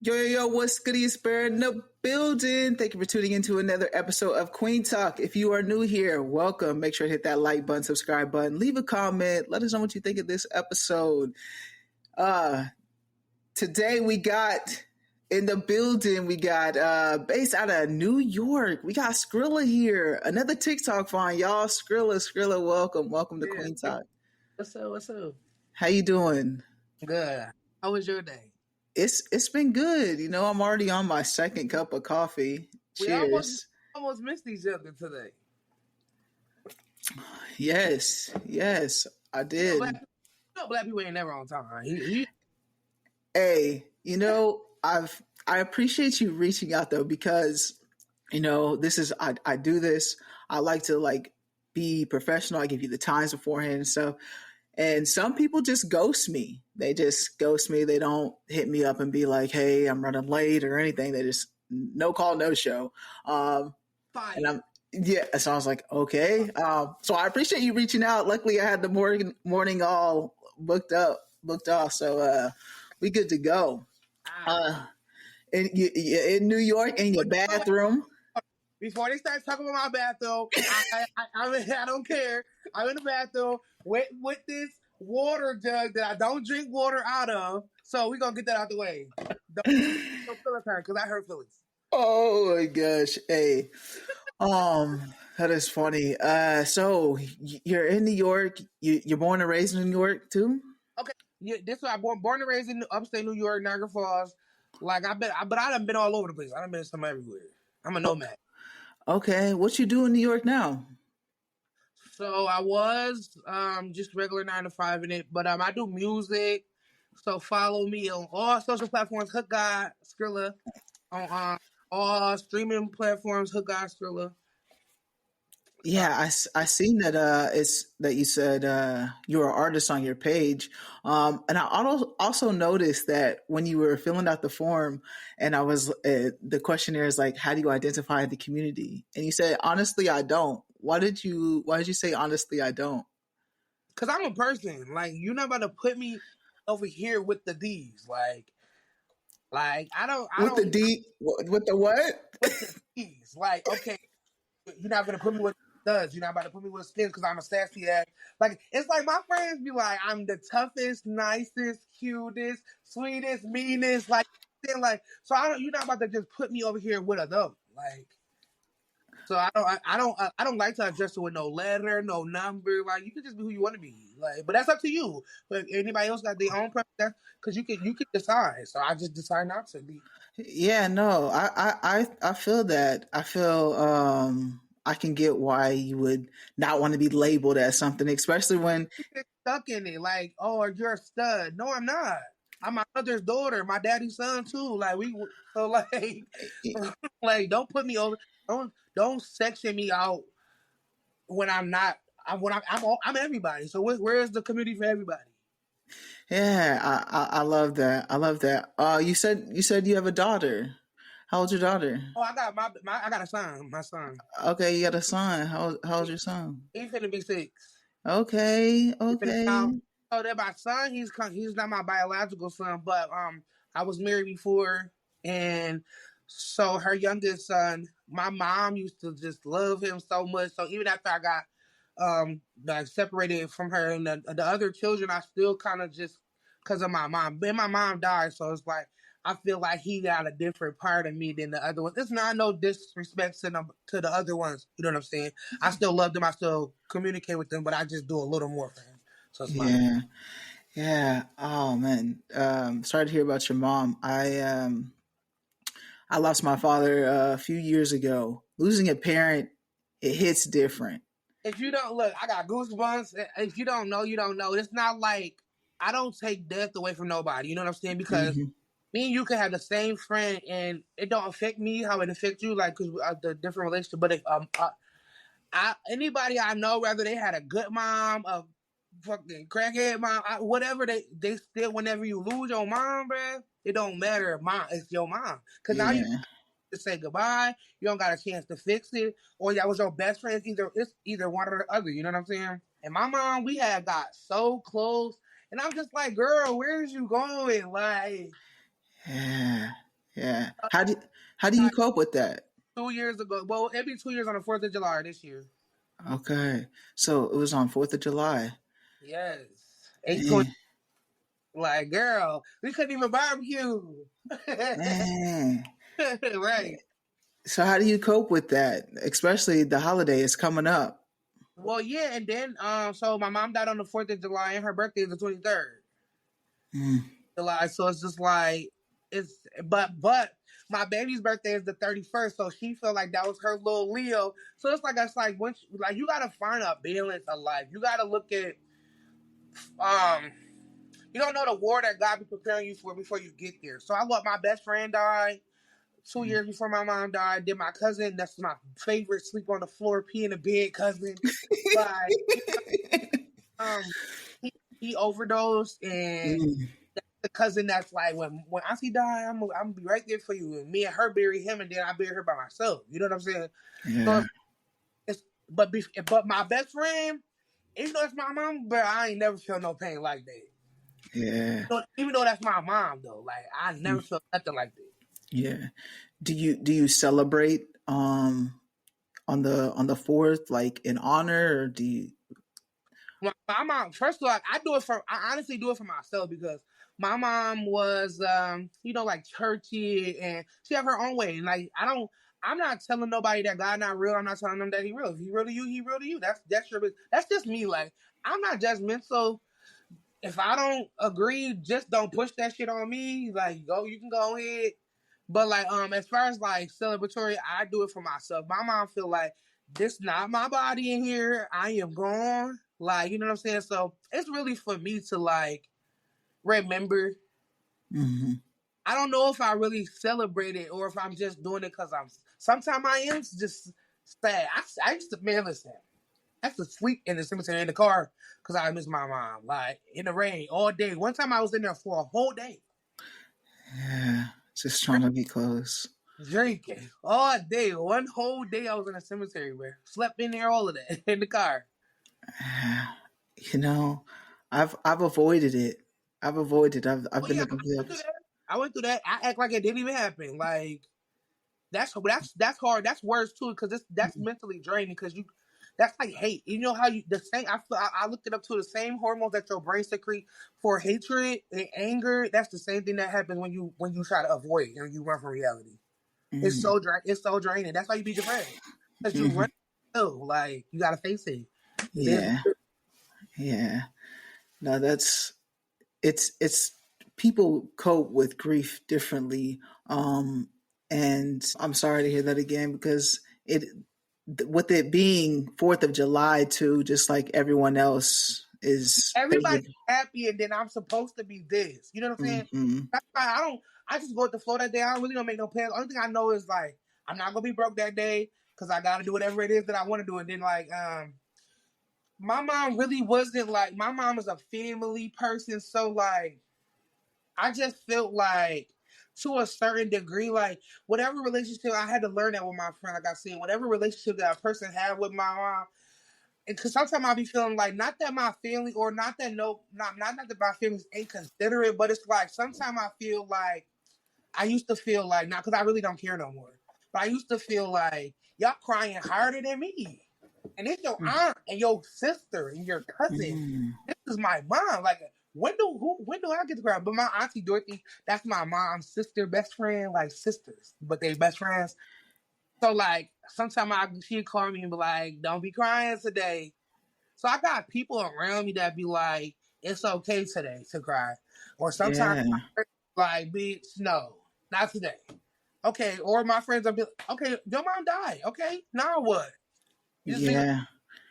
Yo, what's goody spirit in the building? Thank you for tuning into another episode of Kueen Talk. If you are new here, welcome. Make sure to hit that like button, subscribe button, leave a comment. Let us know what you think of this episode. Today we got in the building, we got based out of New York. We got Scrilla here. Another TikTok find, y'all. Scrilla, welcome to Kueen Talk. What's up? How you doing? Good. How was your day? It's been good. You know, I'm already on my second cup of coffee. Cheers. We almost missed each other today. Yes, I did. Black people ain't never on time. Hey, you know, I appreciate you reaching out though, because you know, I do this. I like to be professional. I give you the times beforehand and stuff. And some people just ghost me. They just ghost me. They don't hit me up and be like, "Hey, I'm running late" or anything. They just no call, no show. Fine. And so I was like, okay. So I appreciate you reaching out. Luckily, I had the morning all booked off. So we good to go. In New York, in your bathroom. Before they start talking about my bathroom, I don't care. I'm in the bathroom with this water jug that I don't drink water out of. So we're going to get that out the way. Don't feel her because I hurt feelings. Oh my gosh. Hey. That is funny. So you're in New York. You're born and raised in New York too? Okay. Yeah, this is why I'm born and raised in upstate New York, Niagara Falls. But I done been all over the place. I done been some everywhere. I'm a nomad. Okay, what you do in New York now? So I was just regular 9 to 5 in it, but I do music. So follow me on all social platforms, Hookgawd Scrilla, on all streaming platforms, Hookgawd Scrilla. Yeah, I seen that it's that you said you're an artist on your page, and I also noticed that when you were filling out the form, and I was the questionnaire is like, how do you identify the community? And you said, honestly, I don't. Why did you say honestly, I don't? Because I'm a person. Like, you're not about to put me over here with the D's. Like I don't. The D with the what? With the D's. Like, okay, you're not gonna put me with does. You're not about to put me with skins because I'm a sassy ass. Like, it's like my friends be like, I'm the toughest, nicest, cutest, sweetest, meanest. Like, so you're not about to just put me over here with a them. Like, so I don't like to address it with no letter, no number. Like, you can just be who you want to be. Like, but that's up to you. But anybody else got their own preference, because you can decide. So I just decide not to be. Yeah, no, I feel that. I feel I can get why you would not want to be labeled as something, especially when you get stuck in it. Like, oh, you're a stud. No, I'm not. I'm my mother's daughter, my daddy's son too. Like, like, don't put me over. Don't section me out when I'm not. I'm everybody. So where's the community for everybody? Yeah, I love that. I love that. You said you have a daughter. How old's your daughter? Oh, I got I got a son. My son. Okay, you got a son. How's your son? He's finna be 6. Okay. So that my son, he's not my biological son, but I was married before, and so her youngest son, my mom used to just love him so much. So even after I got separated from her and the other children, I still kind of just, because of my mom. Then my mom died, so it's like I feel like he got a different part of me than the other ones. It's not no disrespect to the other ones. You know what I'm saying? I still love them. I still communicate with them, but I just do a little more for him. So it's yeah. Oh man, sorry to hear about your mom. I lost my father a few years ago. Losing a parent, it hits different. If you don't look, I got goosebumps. If you don't know, you don't know. It's not like I don't take death away from nobody. You know what I'm saying? Because me and you can have the same friend, and it don't affect me how it affects you, like, because the different relationship. But if anybody I know, whether they had a good mom, a fucking crackhead mom, whatever, they still, whenever you lose your mom, bruh, it don't matter. Mom, it's your mom. Because now you to say goodbye. You don't got a chance to fix it, or that was your best friend. It's either one or the other. You know what I'm saying? And my mom, we had got so close, and I'm just like, girl, where's you going? Like, yeah. How do how do you cope with that? 2 years ago. Well, it'll be 2 years on the 4th of July this year. Okay, so it was on 4th of July. Yes. 820. Man, Like, girl, we couldn't even barbecue. man. Right. So how do you cope with that? Especially the holiday is coming up. Well, yeah, and then so my mom died on the 4th of July, and her birthday is the 23rd Mm, July. So it's just like it's but my baby's birthday is the 31st, so she felt like that was her little Leo. So it's like once like you gotta find a balance of life. You gotta look at um you don't know the war that God be preparing you for before you get there. So I lost my best friend died 2 years before my mom died. Then my cousin, that's my favorite, sleep on the floor, pee in the bed cousin. Like um he overdosed, and mm, the cousin that's like when Auntie die, I'm gonna be right there for you. And me and her bury him, and then I bury her by myself. You know what I'm saying? yeah, So it's but my best friend, even though it's my mom, but I ain't never felt no pain like that. yeah, So, even though that's my mom though, like I never mm, felt nothing like that. yeah. Do you celebrate on the 4th like in honor, or do you? My mom, first of all, I honestly do it for myself because my mom was, like churchy, and she have her own way. And like, I'm not telling nobody that God not real. I'm not telling them that he real. If he real to you, he real to you. That's your business. That's just me. Like, I'm not judgmental. If I don't agree, just don't push that shit on me. Like, you can go ahead. But like, as far as like celebratory, I do it for myself. My mom feel like this not my body in here. I am gone. Like, you know what I'm saying? So it's really for me to like remember. Mm-hmm. I don't know if I really celebrate it or if I'm just doing it because I'm. Sometimes I am just sad. I used to, man, listen. I used to sleep in the cemetery in the car because I miss my mom. Like in the rain all day. One time I was in there for a whole day. Yeah, just trying to be close. Drinking all day. One whole day I was in a cemetery where slept in there, all of that in the car. Yeah. You know, I've avoided it. I've Oh been yeah, the complete opposite. I went through that. I act like it didn't even happen. Like that's hard. That's worse too because that's mentally draining because you. That's like hate. You know how you the same. I looked it up too. The same hormones that your brain secrete for hatred and anger. That's the same thing that happens when you try to avoid and you run from reality. Mm-hmm. It's so draining. That's why you be depressed because you Mm-hmm. run. Like you gotta face it. It is. Yeah, yeah. No, that's it's people cope with grief differently. And I'm sorry to hear that again because it with it being 4th of July too, just like everyone else is Everybody's thinking. happy, and then I'm supposed to be this. You know what I'm saying? Mm-hmm. That's why I don't. I just go with the flow that day. I really don't make no plans. Only thing I know is like I'm not gonna be broke that day because I gotta do whatever it is that I want to do. And then like my mom really wasn't like my mom is a family person, so like I just felt like to a certain degree, like whatever relationship I had to learn that with my friend, like I said, whatever relationship that a person had with my mom, because sometimes I'll be feeling like not that my family or not that not that my family's inconsiderate, but it's like sometimes I feel like I used to feel like not because I really don't care no more, but I used to feel like y'all crying harder than me, and it's your aunt and your sister and your cousin. Mm-hmm. This is my mom. Like when do I get to cry? But my auntie Dorothy, that's my mom's sister, best friend, like sisters, but they best friends. So like sometimes she'd call me and be like, "Don't be crying today." So I got people around me that be like, "It's okay today to cry," or sometimes Yeah, like, "Bitch, no, not today." Okay, or my friends will be like, "Okay, your mom died. Okay, now what? You just leave yeah.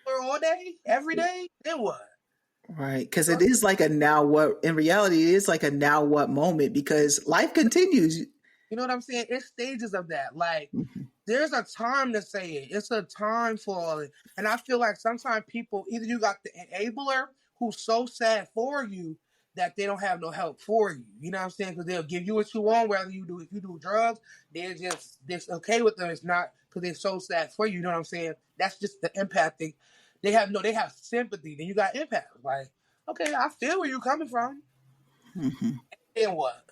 her all day, every day? Then what?" Right, because it is like a now what. In reality, it is like a now what moment because life continues. You know what I'm saying? It's stages of that. Like, Mhm. there's a time to say it. It's a time for all it. And I feel like sometimes people, either you got the enabler who's so sad for you that they don't have no help for you. You know what I'm saying? Because they'll give you what you want, whether if you do drugs, they're okay with them. It's not because they're so sad for you. You know what I'm saying? That's just the empathic. They have sympathy. Then you got empath. Like, okay, I feel where you're coming from. Mhm. Then what?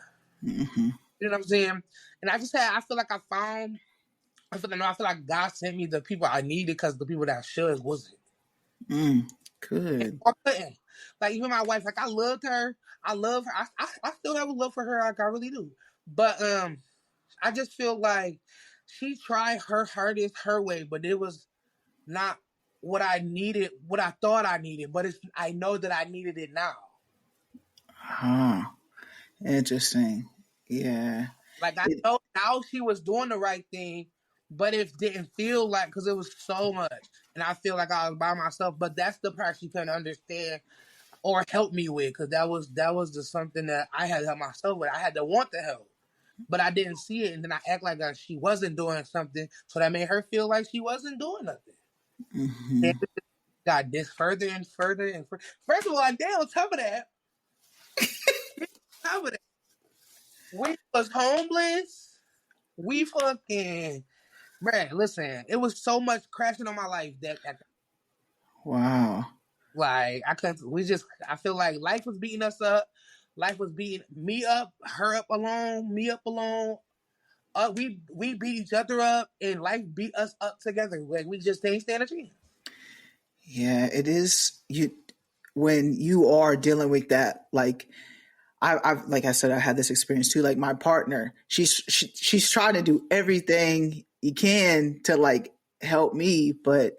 Mhm. You know what I'm saying? And I feel like I feel like God sent me the people I needed because the people that should wasn't. Good. I couldn't. Like even my wife, like I loved her. I love her. I still have a love for her. Like I really do. But I just feel like she tried her hardest her way, but it was not what I needed, what I thought I needed. But I know that I needed it now. Huh. Interesting. Yeah. Like I It, know now she was doing the right thing, but it didn't feel like because it was so much, and I feel like I was by myself. But that's the part she couldn't understand or help me with, because that was just something that I had to help myself with. I had to want the help, but I didn't see it, and then I act like she wasn't doing something, so that made her feel like she wasn't doing nothing. mm-hmm. And it got this further and further and further. First of all, on top of that, on top of that, we was homeless. We fucking man, listen, it was so much crashing on my life that Wow. like I couldn't. I feel like life was beating us up. Life was beating me up, her up alone, me up alone. We beat each other up, and life beat us up together. Like we just ain't stand a chance. Yeah, it is you when you are dealing with that, like I've like I said, I had this experience too. Like my partner, she's trying to do everything you can to like help me, but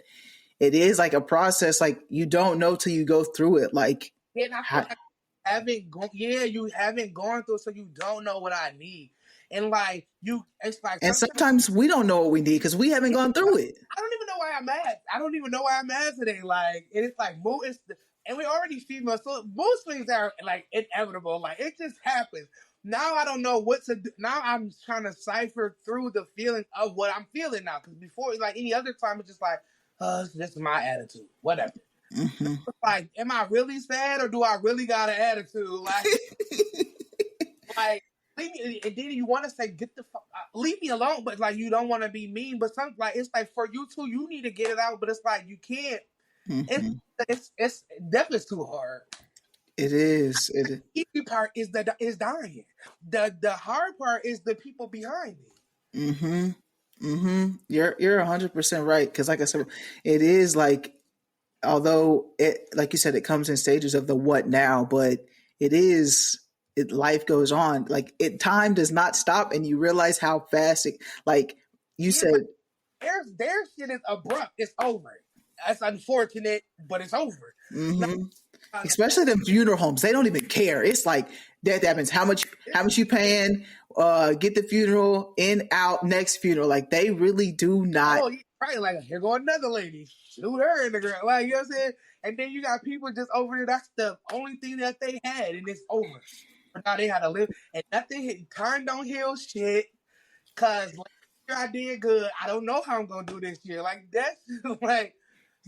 it is like a process. Like you don't know till you go through it. Like, And I feel like you haven't gone through, so you don't know what I need. And like it's like and sometimes sometimes we don't know what we need because we haven't gone through it. I don't even know why I'm mad. I don't even know why I'm mad today. Like it's like and we already female, so most things are like inevitable. Like it just happens. Now I don't know what to do. Now I'm trying to cipher through the feeling of what I'm feeling now. Because before, like any other time, it's just like, this is my attitude. Whatever. Mm-hmm. Like, am I really sad or do I really got an attitude? Like leave me. And then you want to say, get the fuck, leave me alone. But like, you don't want to be mean. But something like it's like for you too, you need to get it out. But it's like you can't. Mm-hmm. It's definitely too hard. It is. It. The easy part is dying. The hard part is the people behind it. Mm-hmm. Mm-hmm. You're 100% right because, like I said, it is like although it like you said it comes in stages of the what now, but it is it life goes on. Like it time does not stop, and you realize how fast it like you Yeah, but said. their shit is abrupt. It's over. That's unfortunate, but it's over. Now, Mm-hmm. Especially them funeral homes, they don't even care. It's like death happens. How much you paying? Get the funeral in out next funeral. Like they really do not. oh, right. Like, here go another lady. Shoot her in the ground. Like, you know what I'm saying? And then you got people just over there. That's the only thing that they had, and it's over. But now they had to live, and nothing. Time don't heal shit. Cause last year I did good. I don't know how I'm gonna do this year. Like that's like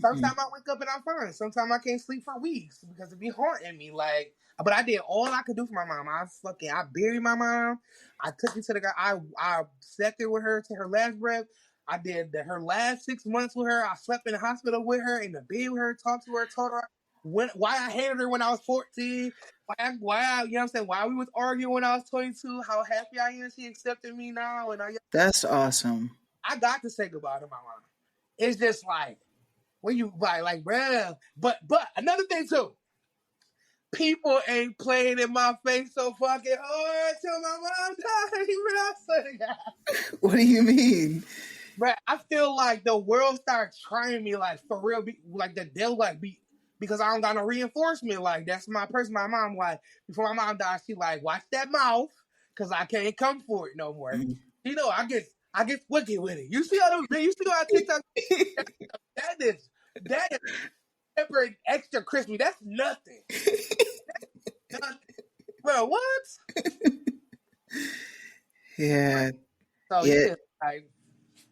sometimes I wake up and I'm fine. Sometimes I can't sleep for weeks because it be haunting me. Like, but I did all I could do for my mom. I buried my mom. I took her to the guy. I sat there with her to her last breath. I did her last 6 months with her. I slept in the hospital with her, in the bed with her, talked to her, told her why I hated her when I was 14. You know what I'm saying? Why we was arguing when I was 22, how happy I am she accepted me now. And That's awesome. I got to say goodbye to my mom. It's just like, when you, like, bruh. But another thing too, people ain't playing in my face so fucking hard till my mom died. I swear to God. What do you mean? But I feel like the world started trying me like for real, like the devil like be because I don't got no reinforcement. Like that's my person. My mom like before my mom died, she like watch that mouth because I can't come for it no more. Mm. You know, I get wicked with it. You see how you see how TikTok that is pepper and extra crispy. That's nothing. Nothing. Bro, what? Yeah, So yeah. yeah, like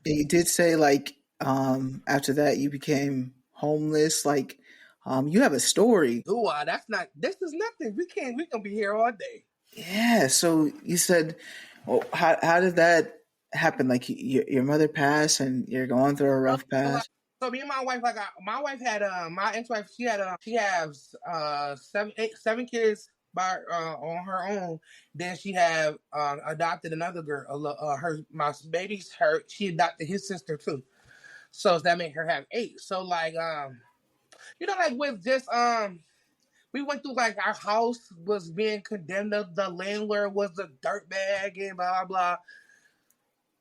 You did say like after that you became homeless. Like you have a story. do I? That's not. This is nothing. We can be here all day. Yeah. So you said, well, how did that happen? Like your mother passed and you're going through a rough Like, patch. so me and my wife, my wife had my ex-wife. She has 7 kids. by on her own. Then she had adopted another girl. My baby's her. She adopted his sister too. So that made her have 8. So like like with just we went through like our house was being condemned. The landlord was a dirtbag and blah blah blah.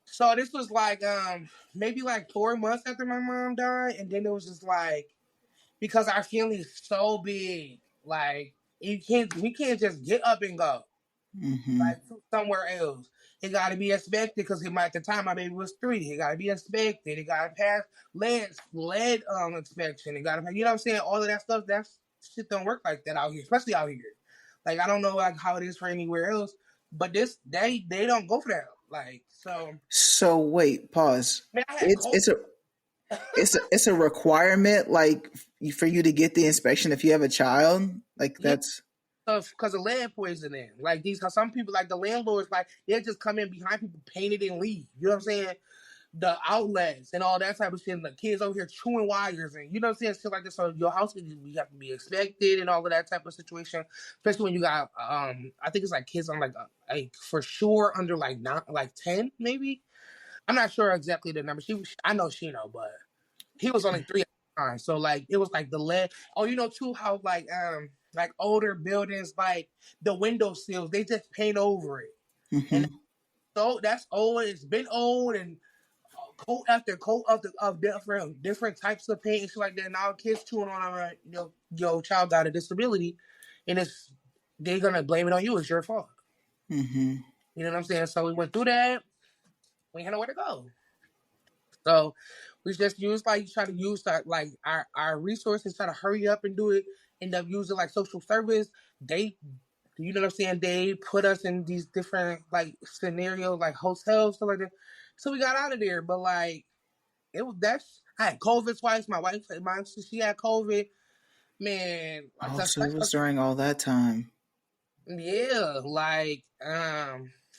So this was like maybe like 4 months after my mom died, and then it was just like because our family is so big, like we can't just get up and go Mm-hmm. like to somewhere else. It got to be inspected because at the time my baby was 3. It got to be inspected. It got to pass lead inspection. It got to, you know what I'm saying? All of that stuff. That shit don't work like that out here, especially out here. Like I don't know like how it is for anywhere else, but this they don't go for that. Like so. So wait, pause. Man, I had It's cold. it's a it's a requirement like for you to get the inspection if you have a child. Like Yeah, that's because of lead poisoning. Like these, some people, like the landlords, like they'll just come in behind people, paint it and leave. You know what I'm saying? The outlets and all that type of shit. And the kids over here chewing wires and you know what I'm saying, shit like this. So your house you have to be expected and all of that type of situation. Especially when you got I think it's like kids on like for sure under like not like 10 maybe. I'm not sure exactly the number. I know she know, but he was only 3 at the time. So like it was like the lead. Oh, you know too how like older buildings like the window sills they just paint over it and mm-hmm. so that's old. It's been old and coat after coat of different types of paint and shit like that. Now kids chewing on your child got a disability, and it's they're gonna blame it on you. It's your fault. Mm-hmm. You know what I'm saying? So we went through that. We had nowhere to go. So we just used try to use like our resources, try to hurry up and do it. End up using like social service. They, you know what I'm saying? They put us in these different like scenarios, like hotels, stuff like that. So we got out of there. But like it was that's I had COVID twice. My she had COVID. Man, Oh, so it was during all that time. yeah, like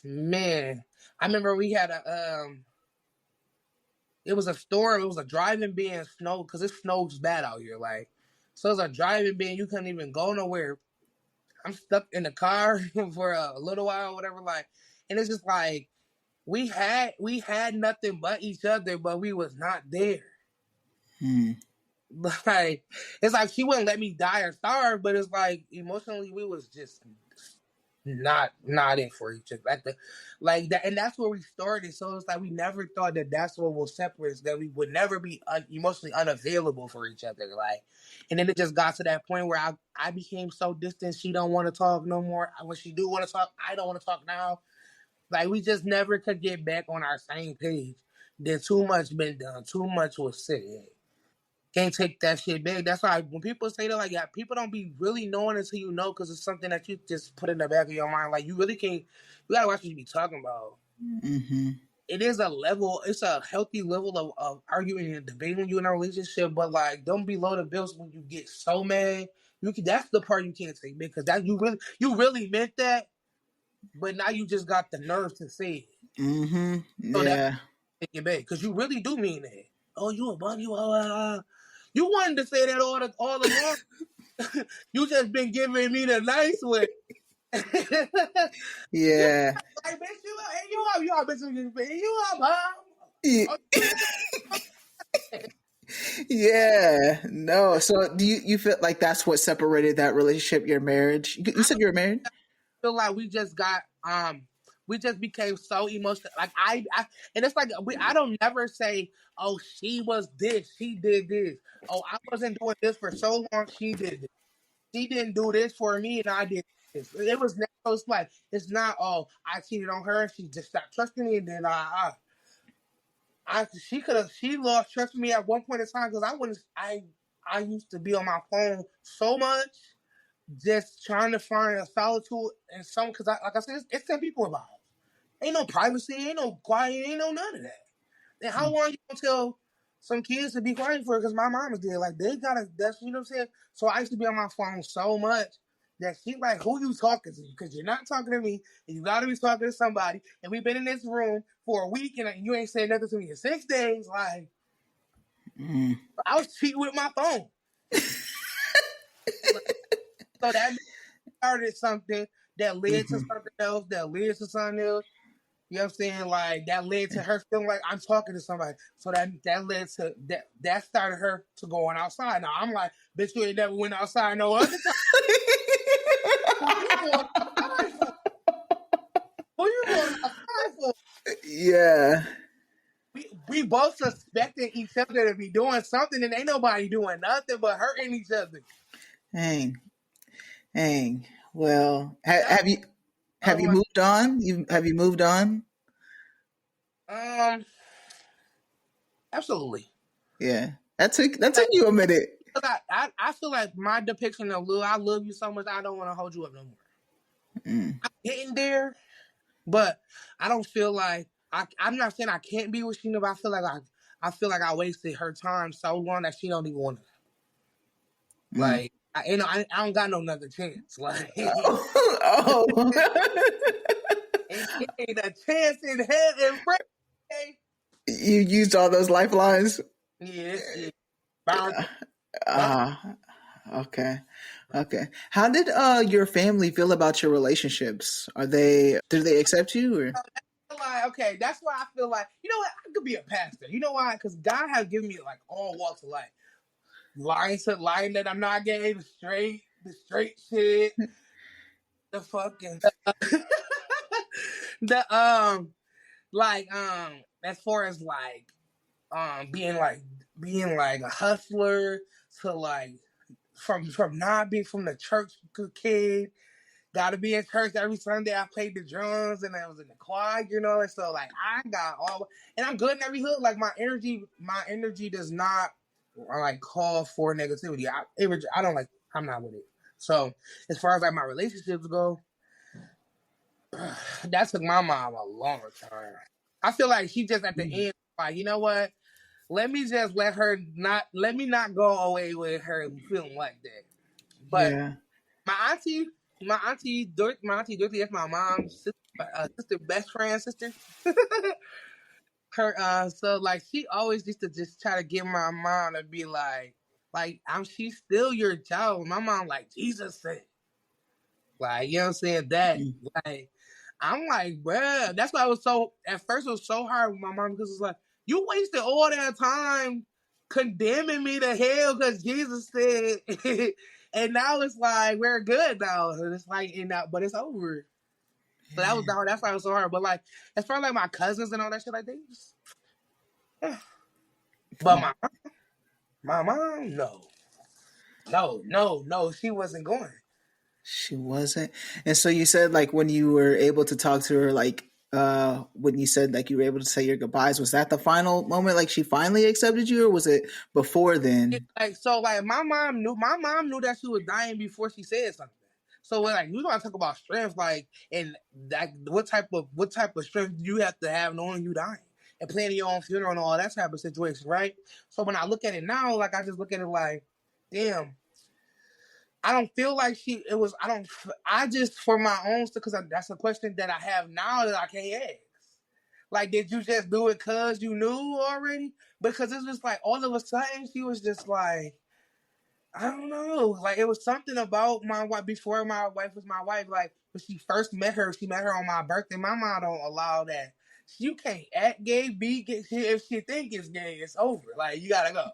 man, I remember we had a it was a storm. It was a driving ban snow because it snows bad out here. Like, so it was a driving ban. You couldn't even go nowhere. I'm stuck in the car for a little while, whatever. Like, and it's just like we had nothing but each other, but we was not there. Hmm. Like, it's like she wouldn't let me die or starve, but it's like emotionally we was just not in for each other like that, and that's where we started. So it's like we never thought that that's what will separate us, that we would never be emotionally unavailable for each other. Like, and then it just got to that point where I became so distant. She don't want to talk no more. When she do want to talk, I don't want to talk now. Like we just never could get back on our same page. Then too much been done. Too much was said. Can't take that shit back. That's why when people say that, like, yeah, people don't be really knowing until you know, because it's something that you just put in the back of your mind. Like, you really can't. You gotta watch what you be talking about. Mm-hmm. It is a level. It's a healthy level of arguing and debating when you in a relationship. But like, don't be low the bills when you get so mad. You can. That's the part you can't take back, because that you really meant that, but now you just got the nerve to say it. Mm-hmm. So that Yeah. take it back, because you really do mean that. Oh, you a bum. You wanted to say that all along. You just been giving me the nice way. You Yeah. like, bitch, you are, bitch, you are, mom. Y- Oh, Yeah. No. So do you feel like that's what separated that relationship, your marriage? You I said you were married? feel like we just became so emotional. Like and it's like I don't never say, oh, she was this, she did this. Oh, I wasn't doing this for so long, she did this. She didn't do this for me, and I did this. It was never so like it's not. Oh, I cheated on her, she just stopped trusting me, and then she lost trust in me at one point in time because I used to be on my phone so much, just trying to find a solitude and some because like I said, it's 10 people involved. Ain't no privacy, ain't no quiet, ain't no none of that. And how long you gonna tell some kids to be quiet for? Because my mom is there. Like they gotta. That's, you know what I'm saying. So I used to be on my phone so much that she like, who you talking to? Because you're not talking to me, and you gotta be talking to somebody. And we've been in this room for a week, and you ain't saying nothing to me in 6 days. Like Mm. I was cheating with my phone. Like, so that. started something that led to something else, that led to something else. You know what I'm saying? Like that led to her feeling like I'm talking to somebody. So that led to that started her to going outside. Now I'm like, bitch, you ain't never went outside no other time. Who you going outside for? Who you going outside for? Yeah. We both suspecting each other to be doing something, and ain't nobody doing nothing but hurting each other. Dang. Dang. Well, have you Uh, moved on? Have you moved on? um, absolutely. Yeah. That took Like, you a minute. I feel like my depiction of love, I love you so much, I don't want to hold you up no more. Mm. I'm getting there, but I don't feel like I'm not saying I can't be with Sheena, but I feel like I wasted her time so long that she don't even want to. Mm. Like, I don't got no another chance. Like, Oh. it ain't a chance in hell in friend. You used all those lifelines? Yes, yeah. Bound, bound. Uh, okay. Okay. How did your family feel about your relationships? Do they accept you or? Like, okay, that's why I feel like, you know what, I could be a pastor. You know why? Because God has given me like all walks of life. Lying that I'm not gay, the straight shit, the fucking the as far as like being like a hustler to like from not being from the church kid. Gotta be in church every Sunday. I played the drums and I was in the choir, you know. And so like I got all, and I'm good in every hood. Like my energy does not like call for negativity. I don't like. I'm not with it. So as far as like my relationships go, that took my mom a long time. I feel like she just at the end, like, you know what? Let me just let me not go away with her feeling like that. But Yeah. my auntie, my auntie Dorothy, that's my mom's sister, best friend, sister. Her, so like she always used to just try to get my mom to be she's still your child. My mom, like Jesus said, like, you know what I'm saying, that, Mm. like, I'm like, bruh, that's why at first it was so hard with my mom because it's like, you wasted all that time condemning me to hell because Jesus said, and now it's like, we're good now. And it's like, but it's over. So that's why it was so hard. But like, as far as like my cousins and all that shit, like, they just, but my mom, no. No, no, no, she wasn't going. She wasn't. And so you said like when you were able to talk to her, like when you said like you were able to say your goodbyes, was that the final moment? Like she finally accepted you, or was it before then? Like my mom knew that she was dying before she said something. So like we gonna talk about strength, like, and that what type of strength you have to have knowing you dying and planning your own funeral and all that type of situation, right? So when I look at it now, like I just look at it like, damn, I don't feel like it was. I just for my own stuff because that's a question that I have now that I can't ask. Like, did you just do it because you knew already? Because it's just like all of a sudden she was just like, I don't know. Like it was something about my wife before my wife was my wife. Like when she met her on my birthday. My mom don't allow that. You can't act gay, be gay. If she think it's gay, it's over. Like you gotta go.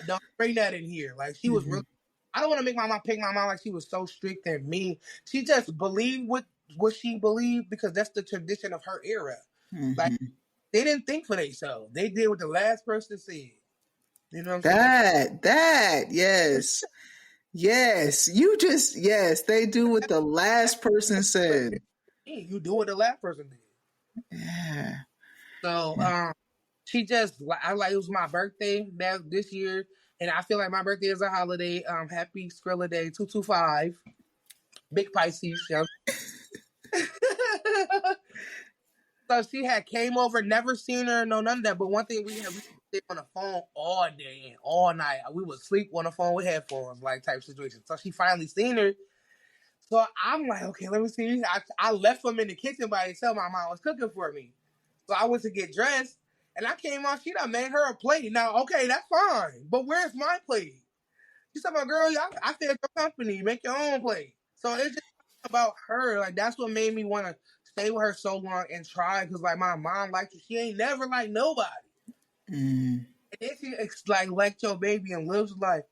Don't bring that in here. Like she was Mm-hmm. really. I don't want to make my mom pick my mom like she was so strict and mean. She just believed what she believed because that's the tradition of her era. Like Mm-hmm. they didn't think for themselves. They did what the last person said. You know what I'm saying? Yes. Yes. Yes, they do what the last person said. You do what the last person did. Yeah. So Yeah. she just it was my birthday this year, and I feel like my birthday is a holiday. Happy Scrilla Day 225, big Pisces. You know? So she had came over, never seen her, no none of that. But one thing we stayed on the phone all day and all night. We would sleep on the phone with headphones, like type situation. So she finally seen her. So I'm like, okay, let me see. I left him in the kitchen by himself. My mom was cooking for me. So I went to get dressed, and I came out. She done made her a plate. Now, okay, that's fine. But where's my plate? She said, my girl, I fed your company. Make your own plate. So it's just, about her. Like that's what made me want to stay with her so long and try. Because like my mom liked her. She ain't never liked nobody. Mm. And then she like liked your baby and lives life.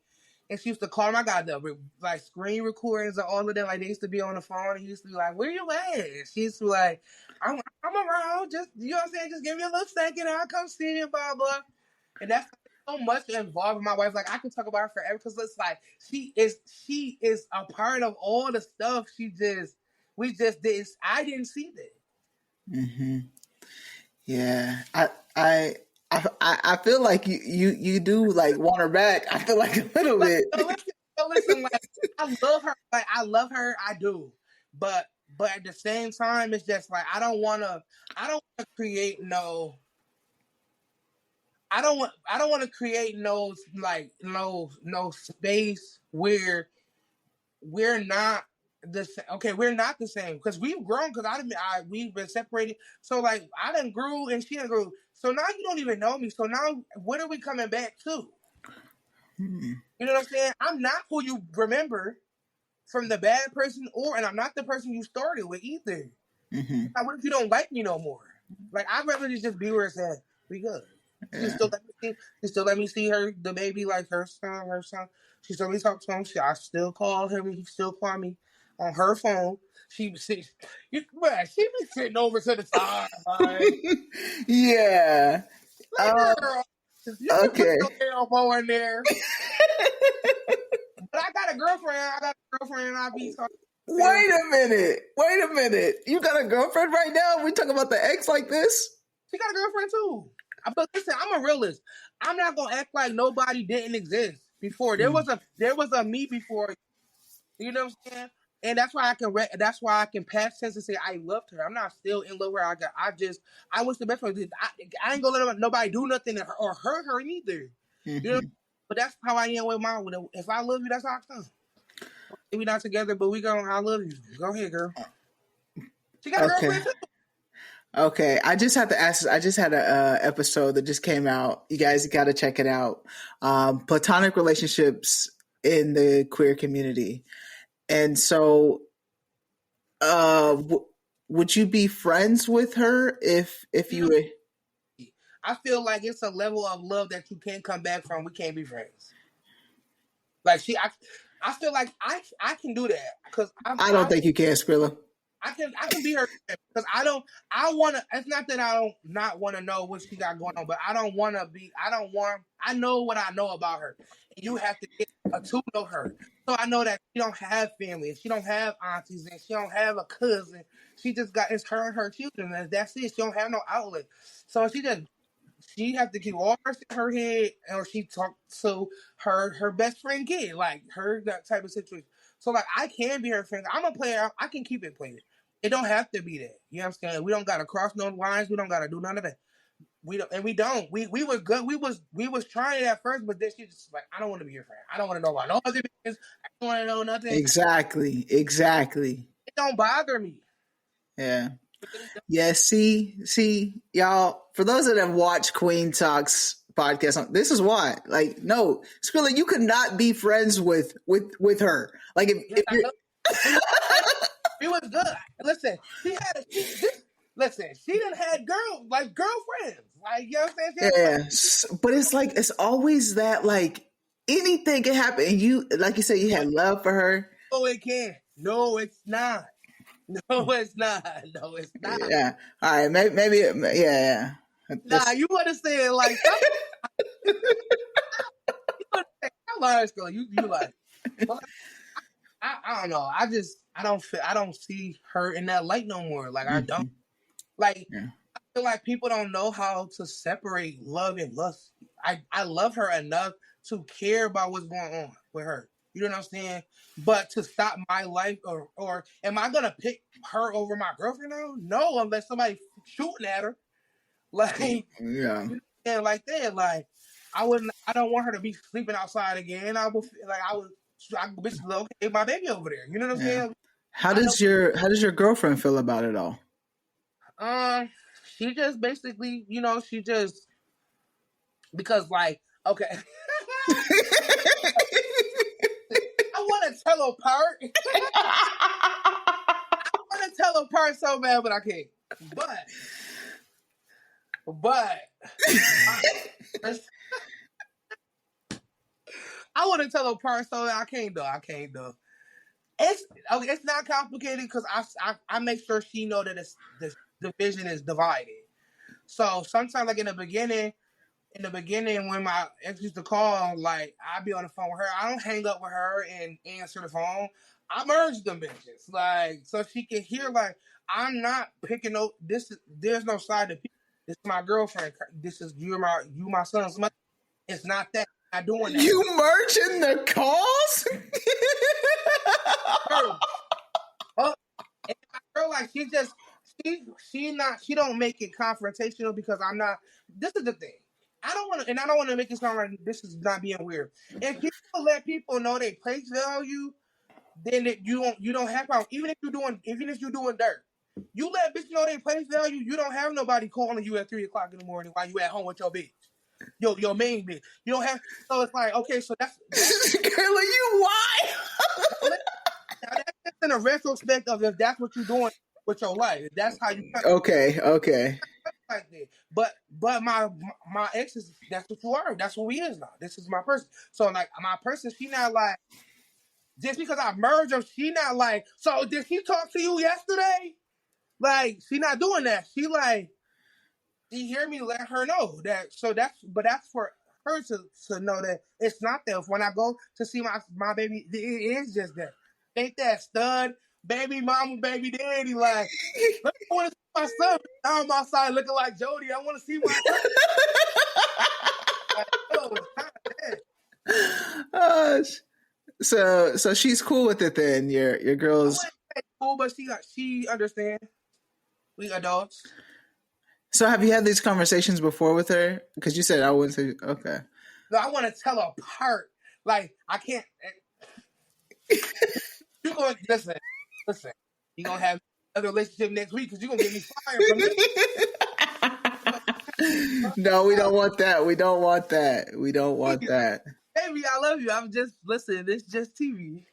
And she used to call him. I got the like screen recordings of all of them. Like they used to be on the phone. And he used to be like, "Where you at?" And she used to be like, "I'm around. Just you know what I'm saying. Just give me a little second. I'll come see you." Blah blah. And that's so much involved with my wife. Like I can talk about her forever because it's like she is a part of all the stuff. We just didn't. I didn't see that. Mm-hmm. Yeah, I feel like you do like want her back. I feel like a little Like, bit. listen, like I love her. Like I love her. I do. But at the same time, it's just like I don't want to create no. I don't want to create no space where we're not the same. Okay, we're not the same because we've grown. Because we've been separated. So like I done grew and she done grew. So now you don't even know me. So now what are we coming back to? Mm-hmm. You know what I'm saying? I'm not who you remember from the bad person, and I'm not the person you started with either. Mm-hmm. Like, what if you don't like me no more? Like I'd rather just be where it's at. We good. She Yeah. still let me see. She still let me see the baby, like her son. She still let me talk to him. I still call him. He still call me on her phone. She be sitting, man, she be sitting over to the side, like, Yeah. girl, you can put Okay. your elbow in there. But I got a girlfriend. I be talking to her. Wait a minute. Wait a minute. You got a girlfriend right now? We talk about the ex like this? She got a girlfriend too. But listen, I'm a realist. I'm not gonna act like nobody didn't exist before. There was a me before. You know what I'm saying? And that's why I can pass tense and say I loved her. I'm not still in love with her. I was the best one. I ain't gonna let nobody do nothing or hurt her either. You know. Mm-hmm. But that's how I am with mine. If I love you, that's how I come. We not together, but we going. I love you. Go ahead, girl. She got a Okay. girlfriend too. Okay. I just had to ask. I just had a episode that just came out. You guys got to check it out. Platonic relationships in the queer community. And so, would you be friends with her if you No, were? I feel like it's a level of love that you can't come back from. We can't be friends. Like I feel like I can do that because I don't think you can, Skrilla. I can be her because I want to. It's not that I don't not want to know what she got going on, but I don't want to be. I know what I know about her. And you have to get to know her, so I know that she don't have family, and she don't have aunties, and she don't have a cousin. She just got it's her and her children, and that's it. She don't have no outlet, so she have to keep all her shit in her head, or she talk to her best friend kid, like her that type of situation. So like I can be her friend. I'm a player. I can keep it playing. It don't have to be that. You know what I'm saying? We don't gotta cross no lines. We don't gotta do none of that. We don't, and we don't. We was good. We was trying it at first, but then she just like, I don't want to be your friend. I don't want to know about no other business. I don't want to know nothing. Exactly. Exactly. It don't bother me. Yeah. Yeah. See, y'all. For those that have watched Kueen Talk's podcast, this is why. Like, no, Skrilla, you could not be friends with her. Like, Yes, if I you're. know. We was good. We was good. Listen, listen, she didn't had girlfriends. Like, you know what I'm saying? She had Yeah, but it's like it's always that like anything can happen, and you like you said you had love for her. no, it can't. No, it's not. No, it's not. No, it's not. Yeah. All right. Maybe. Yeah. Yeah. Nah, you understand? Like, stop. You understand? I'm lying, girl. You like. But like, I don't know. I don't see her in that light no more. Like I don't. Mhm. Like Yeah. I feel like people don't know how to separate love and lust. I love her enough to care about what's going on with her. You know what I'm saying? But to stop my life or am I gonna pick her over my girlfriend now? No, unless somebody shooting at her. Like Yeah. you know, like that. Like I don't want her to be sleeping outside again. I would bitch okay, my baby over there. You know what I'm Yeah. saying? How I know does your girlfriend feel about it all? she just basically, she just because like okay. I want to tell her part. want to tell a part so bad, but I can't. But I want to tell a part so I can't though. I can't though. It's okay. It's not complicated because I make sure she know that the vision is divided. So sometimes, like in the beginning when my ex used to call, like I'd be on the phone with her. I don't hang up with her and answer the phone. I merge them bitches, like so she can hear. Like I'm not picking up. There's no side to people. This is my girlfriend. This is you my son's mother. It's not that. I'm not doing that. You merging the calls? And my girl, like she don't make it confrontational because I'm not. This is the thing. I don't want to make it sound like this is not being weird. If people let people know they place value, then you don't have problem. Even if you're doing dirt, you let bitch know they place value. You don't have nobody calling you at 3:00 in the morning while you at home with your bitch. Your main bitch. You don't have. So it's like okay, so that's Girl, you why? Now that's just in a retrospect of if that's what you're doing with your life. If that's how you Okay. like that. But my ex is that's what you are. That's what we is now. This is my person. So like my person, she not like just because I merged them, she not like, so did she talk to you yesterday? Like she not doing that. She like she hear me let her know that that's for her to know that it's not that. When I go to see my baby, it is just that. Ain't that stud, baby mama, baby daddy, like I want to see my son. Now I'm outside looking like Jody. I want to see my son. Like, oh, it's kind of that. So she's cool with it then. Your girl's cool, but she understand. We adults. So have you had these conversations before with her? Because you said I wouldn't say okay. No, I want to tell her apart. Like I can't. You going listen? You gonna have another relationship next week because you gonna get me fired from this. No, we don't want that. We don't want that. Baby, I love you. I'm just listen. It's just TV.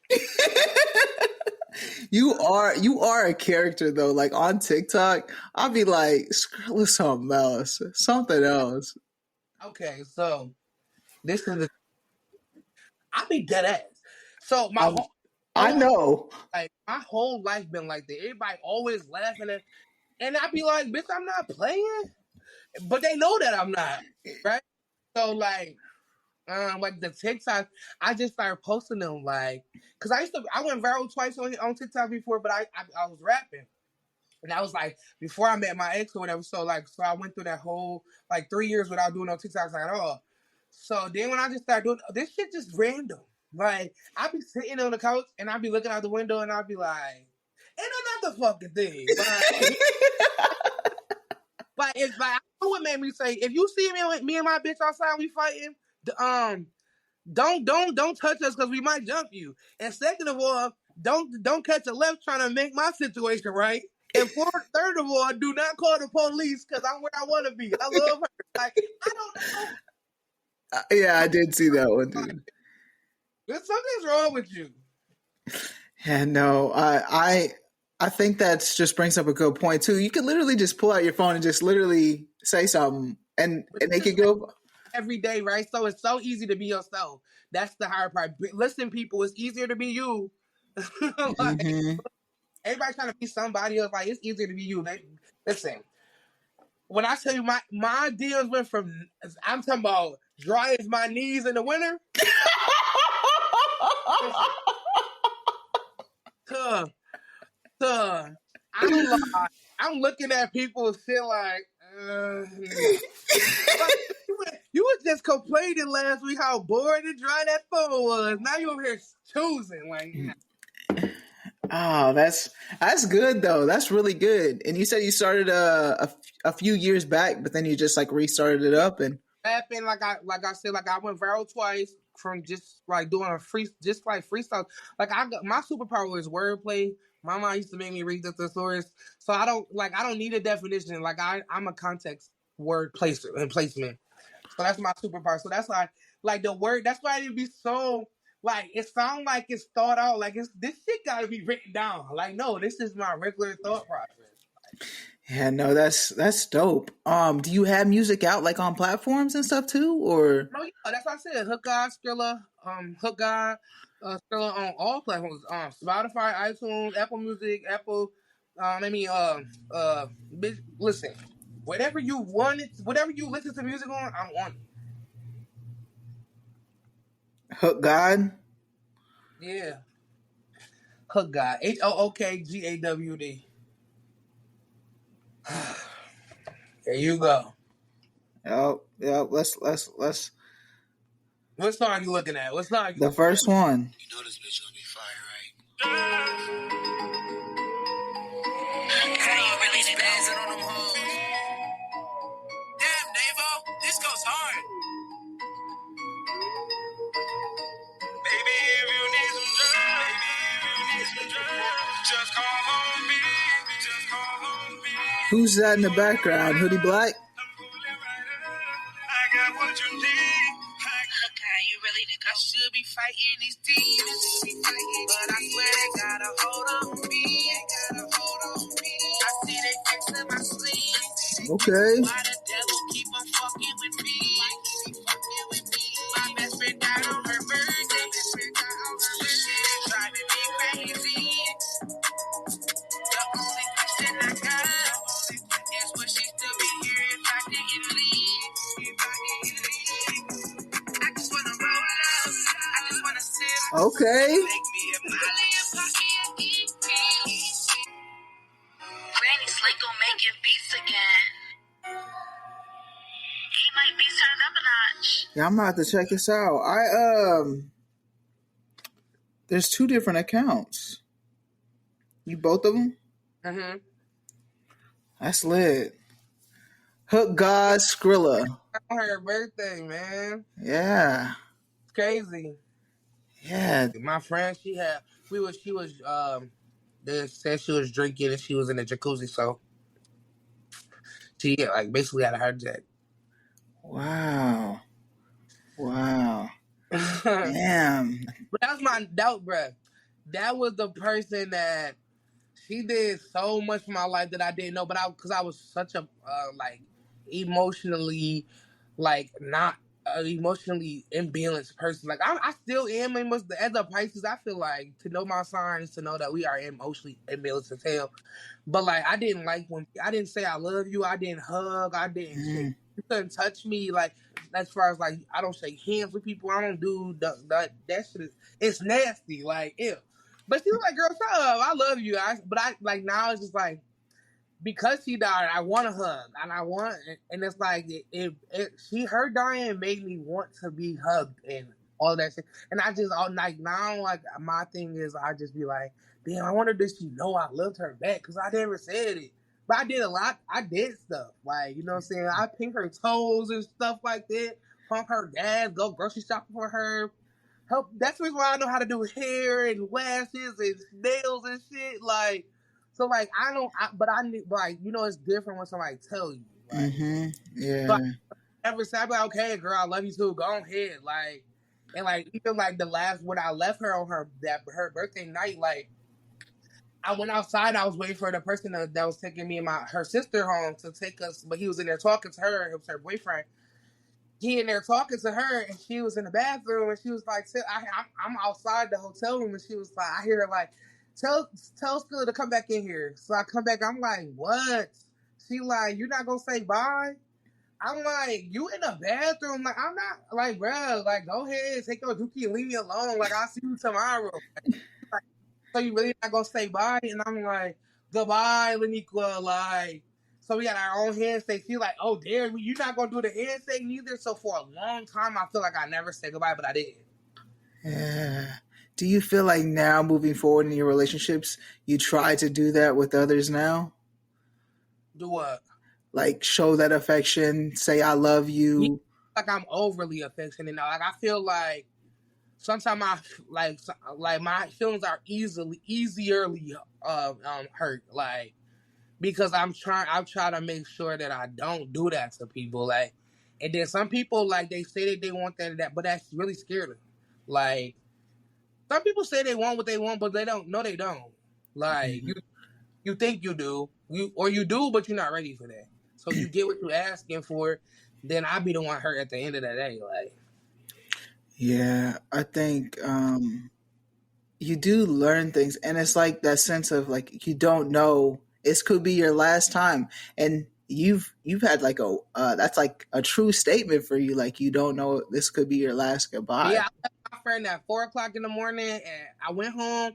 You are a character though. Like on TikTok, I'll be like, Skrilla something else. Okay, so this is I be dead ass. So I know. Like my whole life been like that. Everybody always laughing at, and I be like, bitch, I'm not playing. But they know that I'm not, right? So like the TikTok, I just started posting them like, cause I went viral twice on TikTok before, but I was rapping, and I was like before I met my ex or whatever. So I went through that whole like 3 years without doing no TikToks at all. So then when I just started doing this shit, just random. Like I be sitting on the couch and I be looking out the window and I be like, ain't another fucking thing. But it's like I know what made me say, if you see me and my bitch outside, we fighting. Don't touch us because we might jump you. And second of all, don't catch a left trying to make my situation right. And third of all, do not call the police because I'm where I want to be. I love her. Like I don't know. Yeah, I did see that one, dude. Something's wrong with you. Yeah, no, I think that just brings up a good point too. You can literally just pull out your phone and just literally say something, and they could go every day, right? So it's so easy to be yourself. That's the hard part. Listen, people, it's easier to be you. Everybody trying to be somebody else. Like it's easier to be you. Listen, when I tell you my deals went from, I'm talking about dry as my knees in the winter. I'm looking at people and feel like, you was just complaining last week how bored and dry that phone was. Now you over here choosing like. Oh, that's good though. That's really good. And you said you started a few years back, but then you just like restarted it up and rapping like I said, like I went viral twice from just like doing freestyle. Like my superpower is wordplay. My mom used to make me read the thesaurus, so I don't need a definition. Like I'm a context word placer and placement. So that's my superpower. So that's why like the word. That's why it'd be so like it sounds like it's thought out. Like this shit gotta be written down. Like no, this is my regular thought process. Yeah, no, that's dope. Do you have music out like on platforms and stuff too, or? No, yeah, that's what I said. Hookgawd Scrilla, Hookgawd Scrilla on all platforms. Spotify, iTunes, Apple Music, Apple. Bitch, listen. Whatever you wanted, whatever you listen to music on, I'm on it. Hookgawd? Yeah. Hookgawd. Hookgawd. There you go. Yep. Let's. What song you looking at? What song you The looking first one. You know this bitch gonna be fire, right? How you really spazzing on them hoes? Damn, Davo, this goes hard. Baby, if you need some drugs, just call on me. Just call on me. Who's that in the background? Hoodie Black? I'm pulling right up. I got what you need. Hookgawd, you really the I should be fighting these demons, but I swear they got a hold on me. I see they texting my sleep. Okay. Why the devil keep on fucking with me? My best friend died on her birthday. This shit is driving me crazy. The only question I got is would she still be here if I didn't leave? I just wanna roll up. I just wanna sip. Okay. Make me a Molly, a Pocky, a EP. Granny Slick gon' making beats again. He might be turned up a notch. Yeah, I'm gonna have to check this out. There's two different accounts. You both of them? Mm-hmm. That's lit. Hookgawd Scrilla. On her birthday, man. Yeah. It's crazy. Yeah. My friend, she said she was drinking and she was in the jacuzzi, so she like basically had a heart attack. Wow. Damn. But that was my doubt, bruh. That was the person that she did so much for my life that I didn't know, but because I was such a like emotionally, like not emotionally imbalanced person. Like I still am. As a Pisces, I feel like to know my sign is to know that we are emotionally imbalanced as hell. But like I didn't like when I didn't say I love you. I didn't hug. I didn't shake. You couldn't touch me. Like as far as like I don't shake hands with people. I don't do that shit. It's nasty. Like ew. But she was like, "Girl, shut up. I love you." But I like now it's just like because she died, I want a hug, and it's like her dying made me want to be hugged and all that shit. And I just all like now, like my thing is, I just be like, damn, I wonder did she know I loved her back? Because I never said it, but I did a lot. I did stuff like you know what I'm saying. I pink her toes and stuff like that. Punk her gas, go grocery shopping for her. Help. That's the reason why I know how to do hair and lashes and nails and shit. Like. So like but I need like you know it's different when somebody tell you. Like, Yeah. so I say I'm like, okay, girl, I love you too. Go ahead, like, and like even like the last when I left her on her birthday night, like I went outside. I was waiting for the person that was taking me and her sister home to take us, but he was in there talking to her. It was her boyfriend. He in there talking to her, and she was in the bathroom, and she was like, "I'm outside the hotel room," and she was like, "I hear her like." Tell Scrilla to come back in here. So I come back. I'm like, what? She like, you're not gonna say bye? I'm like, you in the bathroom? Like, I'm not like, bro. Like, go ahead, take your dookie and leave me alone. Like, I'll see you tomorrow. Like, so you really not gonna say bye? And I'm like, goodbye, Laniqua. Like, so we got our own handshake. She's like, oh damn, you're not gonna do the handshake neither. So for a long time, I feel like I never said goodbye, but I did. Yeah. Do you feel like now, moving forward in your relationships, you try to do that with others now? Do what? Like show that affection, say I love you. Like I'm overly affectionate now. Like I feel like sometimes my feelings are easierly hurt. Like because I try to make sure that I don't do that to people. Like and then some people like they say that they want that, but that's really scary. Like some people say they want what they want, but they don't. No, they don't. Like you think you do, you do, but you're not ready for that. So you get what you're asking for, then I'll be the one hurt at the end of the day. Like, Yeah, I think you do learn things, and it's like that sense of like you don't know. This could be your last time, and you've had like a that's like a true statement for you. Like you don't know this could be your last goodbye. yeah, I left my friend at 4 o'clock in the morning, and I went home.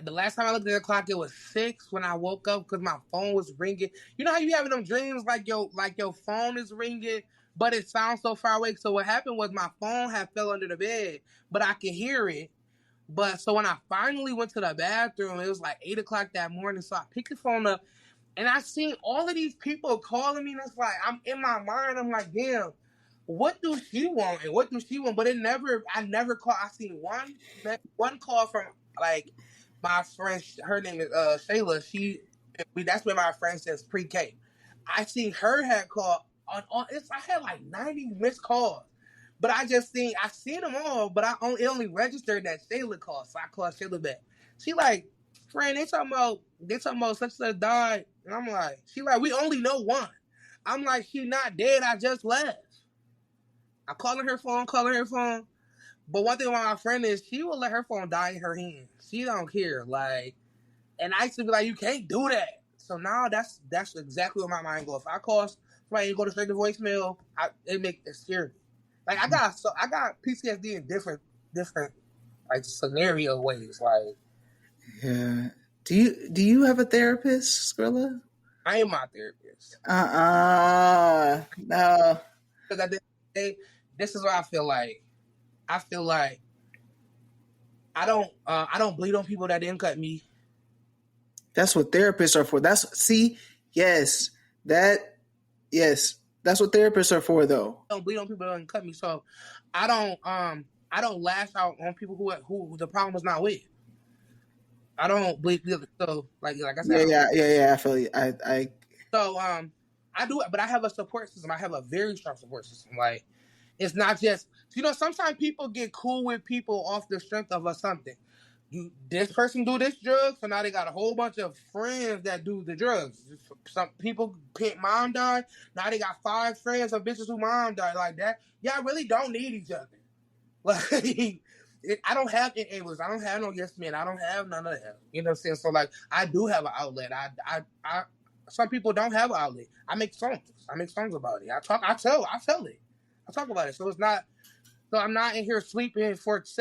The last time I looked at the clock, it was 6 when I woke up because my phone was ringing. You know how you having them dreams like your phone is ringing, but it sounds so far away. So what happened was my phone had fell under the bed, but I could hear it. But so when I finally went to the bathroom, it was like 8 o'clock that morning. So I picked the phone up, and I seen all of these people calling me. And it's like I'm in my mind. I'm like, damn, what do she want and what do she want? But I never called. I seen one call from like my friend. Her name is Shayla. That's where my friend says pre-K. I seen her had called on. I had like 90 missed calls. But I seen them all, but it only registered that Shayla called, so I called Shayla back. She like, friend, they talking about such and such died, and I'm like, she like, we only know one. I'm like, she not dead, I just left. I calling her phone, but one thing about my friend is she will let her phone die in her hand. She don't care, like, and I used to be like, you can't do that. So now that's exactly where my mind goes. If I call somebody and go to straight to voicemail, it scary. Like I got PTSD in different like scenario ways. Like Yeah. Do you have a therapist, Skrilla? I am my therapist. No. Because at the end of the day, this is what I feel like. I feel like I don't bleed on people that didn't cut me. That's what therapists are for. That's what therapists are for, though. I don't bleed on people that didn't cut me. So I don't lash out on people who the problem was not with. I don't bleed. So like I said, Yeah. I feel you. I So I do it, but I have a support system. I have a very strong support system. Like it's not just sometimes people get cool with people off the strength of something. This person do this drug, so now they got a whole bunch of friends that do the drugs. Some people mom died, now they got 5 friends of bitches who mom died like that. Y'all really don't need each other. Like I don't have enablers. I don't have no yes men. I don't have none of that. You know what I'm saying? So like I do have an outlet. I some people don't have an outlet. I make songs. About it. I tell it. I talk about it. So it's not. So I'm not in here sleeping because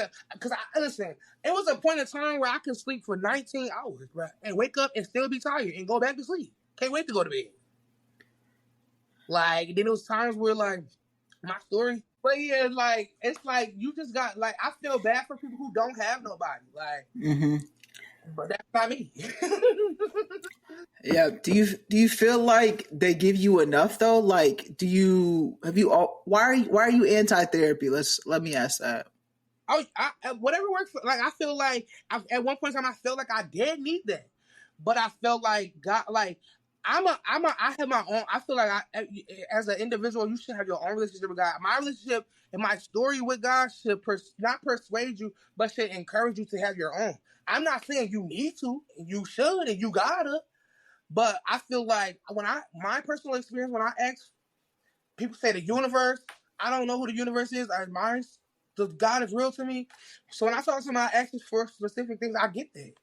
listen. It was a point in time where I could sleep for 19 hours, bro, and wake up and still be tired and go back to sleep. Can't wait to go to bed. Like then it was times where like my story. But yeah, like it's like you just got like I feel bad for people who don't have nobody. Like, but that's not me. Yeah. Do you feel like they give you enough though? Like, why are you anti-therapy? Let me ask that. I whatever works. Like I feel like at one point in time I felt like I did need that, but I felt like God, like I have my own. I feel like as an individual, you should have your own relationship with God. My relationship and my story with God should not persuade you, but should encourage you to have your own. I'm not saying you need to, you should, and you gotta. But I feel like my personal experience when I ask people say the universe, I don't know who the universe is. The God is real to me. So when I talk to somebody asking for specific things, I get that.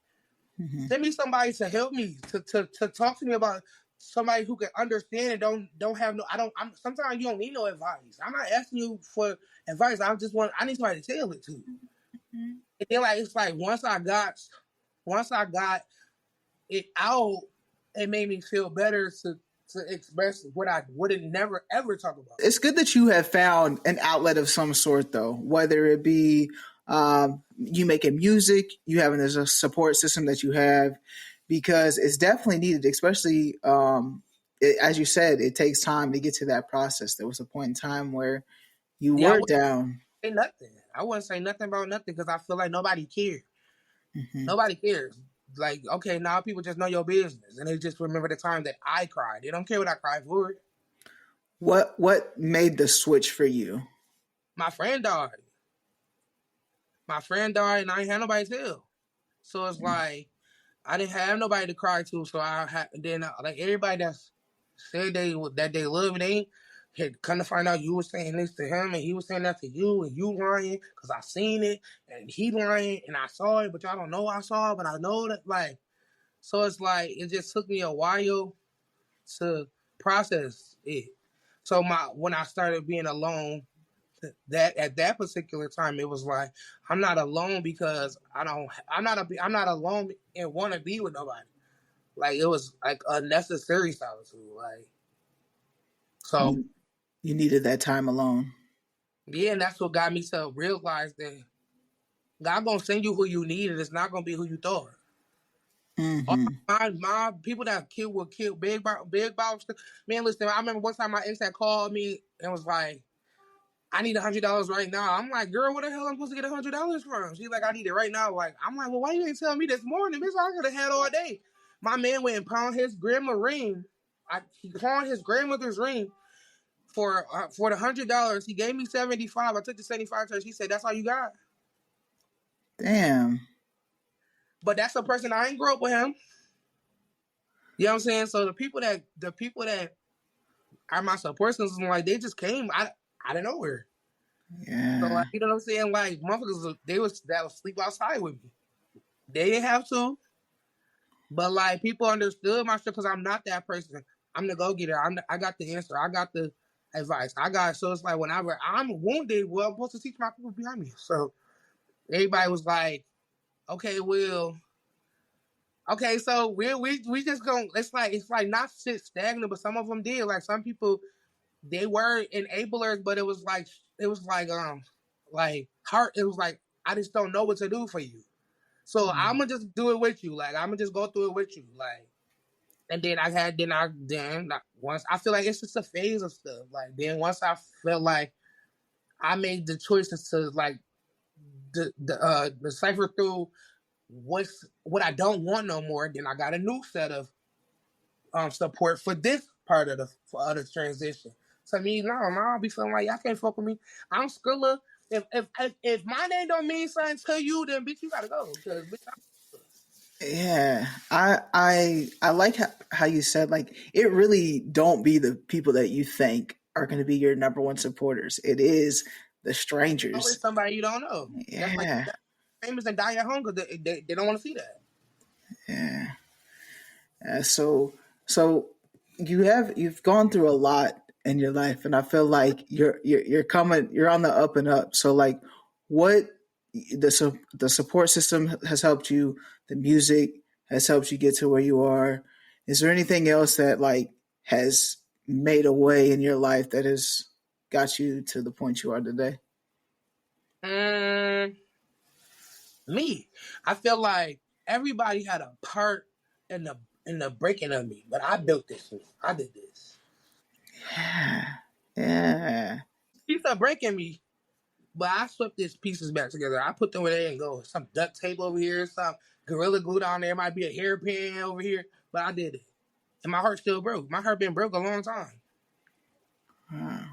Send me somebody to help me to talk to me about somebody who can understand and don't have no. Sometimes you don't need no advice. I'm not asking you for advice. I need somebody to tell it to. And then it's like once I got it out, it made me feel better to express what I wouldn't never ever talk about. It's good that you have found an outlet of some sort, though, whether it be you making music, you having a support system that you have, because it's definitely needed, especially as you said, it takes time to get to that process. There was a point in time where you were down. Say nothing. I wouldn't say nothing about nothing because I feel like nobody cares. Nobody cares. Like, okay, now people just know your business and they just remember the time that I cried. They don't care what I cried for. What made the switch for you? My friend died. my friend died and I ain't had nobody to tell. So it's like I didn't have nobody to cry to. So I had then like everybody that said they love me, they had come to find out you was saying this to him and he was saying that to you and you lying because I seen it and he lying and I saw it, but y'all don't know I saw it, but I know that like. So it's like it just took me a while to process it. So when I started being alone, that at that particular time it was like I'm not alone because I'm not alone and want to be with nobody. Like it was like a necessary solitude. Like so You needed that time alone. yeah, and that's what got me to realize that God gonna send you who you need, and it's not gonna be who you thought. All Mm-hmm. my people that will kill big box. Man, listen, I remember one time my ex had called me and was like, I need $100 right now. I'm like, girl, where the hell I'm supposed to get $100 from? She's like, I need it right now. Like, I'm like, well, why you ain't tell me this morning? Bitch, I could have had all day. My man went and pawned his grandma ring. He pawned his grandmother's ring for the $100. He gave me 75. I took the 75 to her. She said, that's all you got. Damn. But that's a person I ain't grew up with him. You know what I'm saying? So the people that are my support systems, like they just came out of nowhere. So Yeah. like, you know what I'm saying? Like motherfuckers, that was sleep outside with me. They didn't have to, but like people understood my shit because I'm not that person. I'm the go getter. I got the answer. I got the advice. So it's like whenever I'm wounded, well, I'm supposed to teach my people behind me. So everybody was like, okay, well, okay, so we just going. It's like not sit stagnant, but some of them did. Like some people, they were enablers, but it was like heart. It was like I just don't know what to do for you. So I'm gonna just do it with you. Like I'm gonna just go through it with you. Like, and then once I feel like it's just a phase of stuff. Like then once I felt like I made the choices to like decipher through what I don't want no more. Then I got a new set of support for this part of the transition. So I mean, no, I'll be feeling like y'all can't fuck with me. I'm Scrilla. If my name don't mean something to you, then bitch, you gotta go. Cause bitch, Yeah. I like how you said like it really don't be the people that you think are going to be your number one supporters. It is the always strangers. somebody you don't know. That's like Yeah. famous and die at home because they don't want to see that. Yeah. So you've gone through a lot in your life, and I feel like you're on the up and up. So like, what the support system has helped you, the music has helped you get to where you are. Is there anything else that like has made a way in your life that has got you to the point you are today? Mm, me, I feel like everybody had a part in the breaking of me, but I built this. I did this. Yeah. Yeah. Piece of breaking me, but I swept these pieces back together. I put them where they didn't go. Some duct tape over here, some gorilla glue down there. Might be a hairpin over here, but I did it, and my heart still broke. My heart been broke a long time. Wow.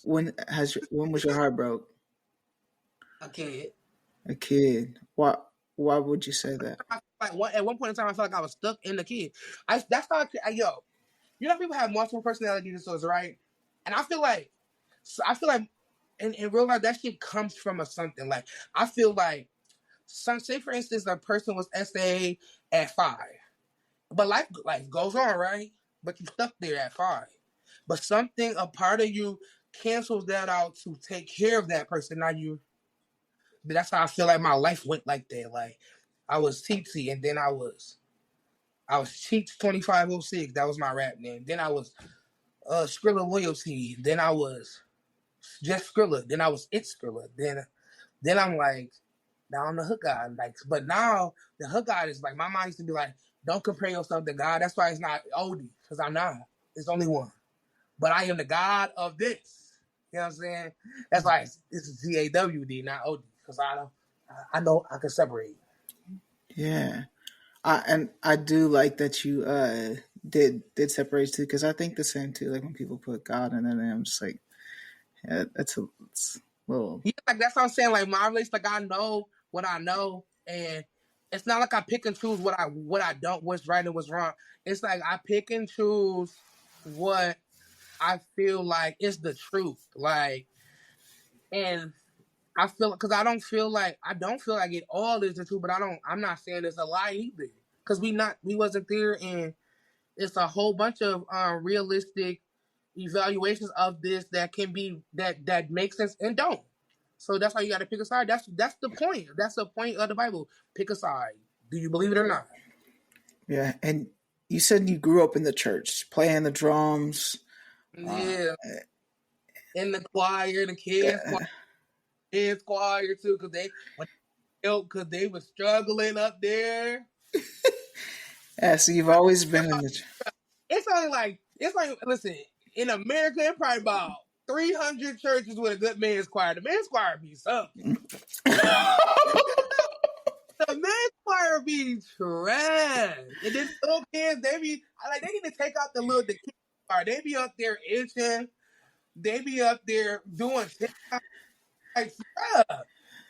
When was your heart broke? A kid. A kid. Why would you say that? At one point in time, I felt like I was stuck in the kid. That's how you know, people have multiple personality disorders, right? And I feel like, in real life, that shit comes from a something. Like I feel like, say for instance, a person was SA at 5, but life goes on, right? But you stuck there at 5. But something, a part of you, cancels that out to take care of that person. Now you, that's how I feel like my life went like that. Like I was Teetsy, and then I was Cheats 2506. That was my rap name. Then I was Skrilla Loyalty. Then I was just Skrilla. Then I was It Skrilla. Then I'm like, now I'm the Hookgawd. Like, but now the Hookgawd is like, my mind used to be like, don't compare yourself to God. That's why it's not Odie, because I'm not. It's only one. But I am the God of this. You know what I'm saying? That's why it's GAWD, not OD, because I know I can separate. Yeah. I do like that you did separate too because I think the same too. Like when people put God in their name, I'm just like, yeah, that's Well, Yeah, like that's what I'm saying. Like my relationship, like I know what I know, and it's not like I pick and choose what I don't, what's right and what's wrong. It's like I pick and choose what I feel like is the truth. Like, and I feel because I don't feel like it all is the truth, but I'm not saying it's a lie either. Because we wasn't there, and it's a whole bunch of realistic evaluations of this that can be that make sense and don't. So that's why you got to pick a side. That's the point. That's the point of the Bible. Pick a side. Do you believe it or not? yeah. And you said you grew up in the church, playing the drums. Uh, Yeah, in the choir, the kids choir too, because they were struggling up there. yeah, so you've always been in the. It's like listen, in America, it's probably about 300 churches with a good men's choir. The men's choir be something. The men's choir be trash. And then the little kids, they need to take out the kids choir. They be up there itching. They be up there doing shit. Like, bruh,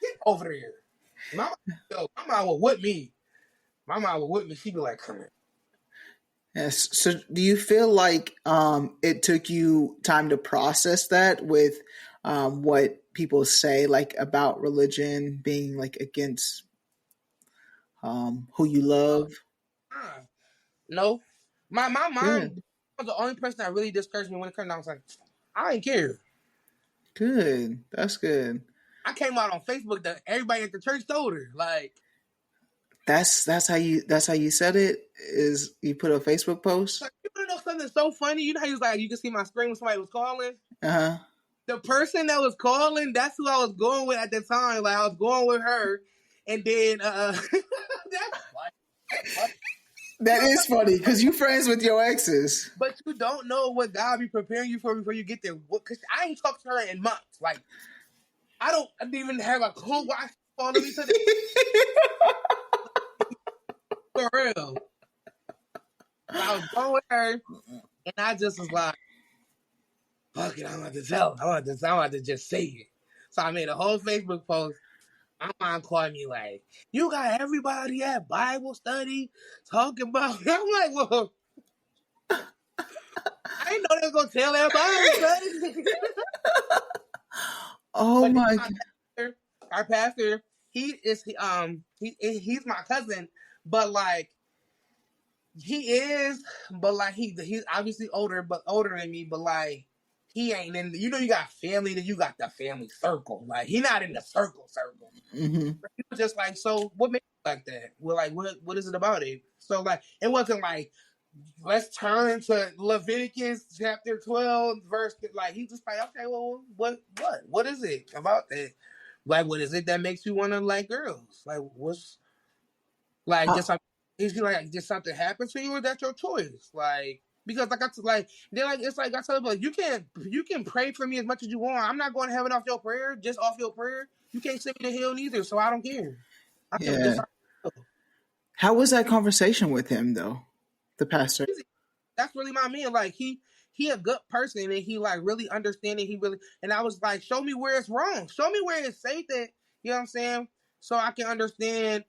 get over there. My mom would whip me. My mom would whip me. She'd be like, come here. Yes. So, do you feel like it took you time to process that with what people say, like about religion being like against who you love? Uh, no. My mom Good. was the only person that really discouraged me when it came down. I was like, I didn't care. Good. That's good. I came out on Facebook that everybody at the church told her. Like, That's how you said it. Is you put a Facebook post? you wanna know something so funny? You know how you was like, you can see my screen when somebody was calling? Uh huh. The person that was calling, that's who I was going with at the time. Like, I was going with her. And then, that's funny. That is funny because you friends with your exes. But you don't know what God be preparing you for before you get there. Because I ain't talked to her in months. Like, I didn't even have a clue why she's calling me today. For real. But I was going with her, and I just was like, fuck it, I'm about to tell her. I'm about to just say it. So I made a whole Facebook post. My mom called me like, you got everybody at Bible study talking about me. I'm like, well, I didn't know they was going to tell that Bible study. Oh But my god. our pastor, he's my cousin, but like, he is, but like he's obviously older than me, but like he ain't in. You know, you got family, then you got the family circle. Like he not in the circle. Mm-hmm. He was just like, so what makes you like that? Well, like what is it about it? So like it wasn't like let's turn to Leviticus chapter 12 verse. Like he just like okay, well what is it about that? Like what is it that makes you want to like girls? Like what's like just like is you like did something happen to you or that's your choice? Like because like like then like it's like I tell them like you can pray for me as much as you want. I'm not going to heaven off your prayer, just off your prayer. You can't send me to hell neither, so I don't care. I feel Yeah. just How was that conversation with him though? The pastor. that's really my man. Like he a good person and he like really understanding. He really and I was like, show me where it's wrong. Show me where it's safe that you know what I'm saying, so I can understand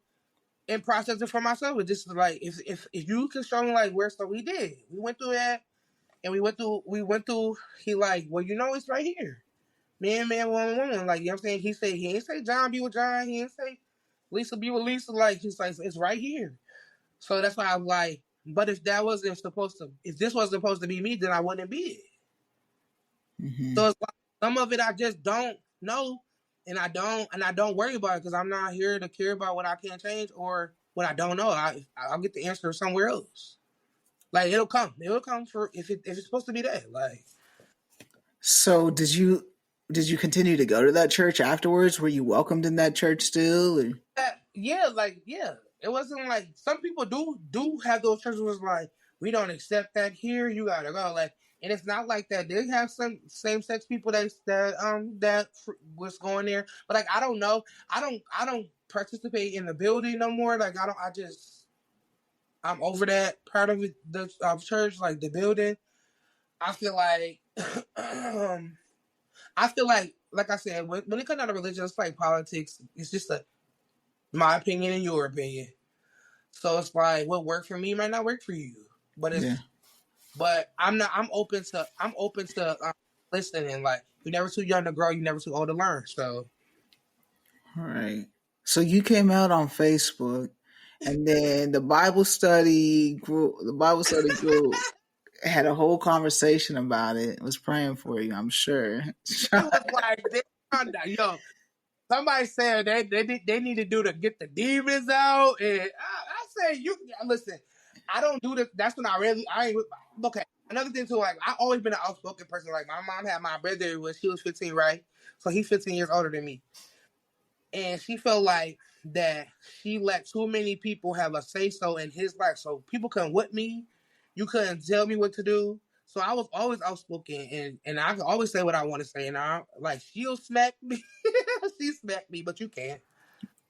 and process it for myself. It's just like if you can show me like where so we did. We went through that and we went through he like, well, you know it's right here. Man, woman. Like, you know what I'm saying? He ain't say John be with John, he ain't say Lisa be with Lisa, like he's like it's right here. So that's why I'm like, but if this wasn't supposed to be me, then I wouldn't be it. Mm-hmm. So it's like some of it I just don't know and I don't worry about it because I'm not here to care about what I can't change or what I don't know. I'll get the answer somewhere else. Like it'll come. It'll come for if it's supposed to be that. Like So did you continue to go to that church afterwards? Were you welcomed in that church still? Or? yeah, like yeah. It wasn't like some people do have those churches was like we don't accept that here. You gotta go like, and it's not like that. They have some same sex people that was going there, but like I don't know. I don't participate in the building no more. Like I'm over that part of it. The church like the building. I feel like I feel like I said, when it comes down to religion, it's like politics. It's just my opinion and your opinion. So it's like what worked for me might not work for you. But I'm open to listening. Like you're never too young to grow, you're never too old to learn. So All right. So you came out on Facebook, and then the Bible study group. The Bible study group had a whole conversation about it. Was praying for you, I'm sure. it was like yo, somebody said they need to do to get the demons out, and I say you listen. I don't do this. That's when I ain't okay. Another thing too, like I always been an outspoken person. Like my mom had my brother when she was 15, right? So he's 15 years older than me, and she felt like that she let too many people have a say so in his life. So people couldn't whip me, you couldn't tell me what to do. So I was always outspoken, and I could always say what I want to say. And I like she'll smack me, she smacked me, but you can't.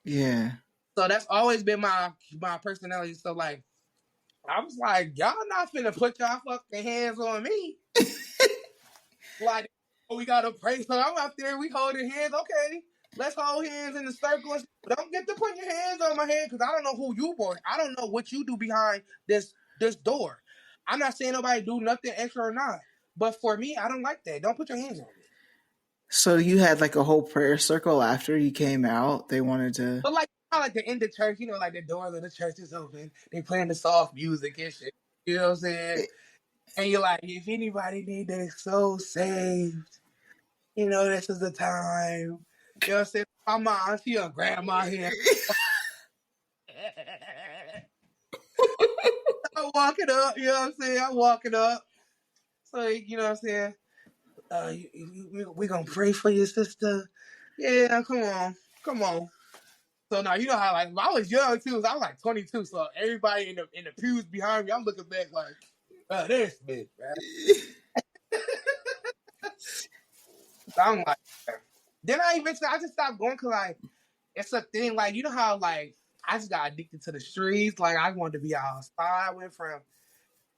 Yeah. So that's always been my personality. So like I was like, y'all not finna put y'all fucking hands on me. Like we gotta pray. So I'm out there, we holding hands. Okay, let's hold hands in the circle. But don't get to put your hands on my head because I don't know who you are. I don't know what you do behind this door. I'm not saying nobody do nothing extra or not. But for me, I don't like that. Don't put your hands on me. So you had like a whole prayer circle after you came out. They wanted to. But like, I like the end of church, like the doors of the church is open. They playing the soft music and shit. You know what I'm saying? And you're like, if anybody need their soul saved, this is the time. You know what I'm saying? My mom, she gonna grab my hand. I'm walking up, you know what I'm saying? I'm walking up. So, you know what I'm saying? We gonna pray for your sister. Yeah, come on. Come on. So now you know how like I was young too. I was like 22, so everybody in the pews behind me, I'm looking back like, oh, this bitch, man. So I'm like, then I just stopped going because like it's a thing. Like you know how like I just got addicted to the streets. Like I wanted to be outside. I went from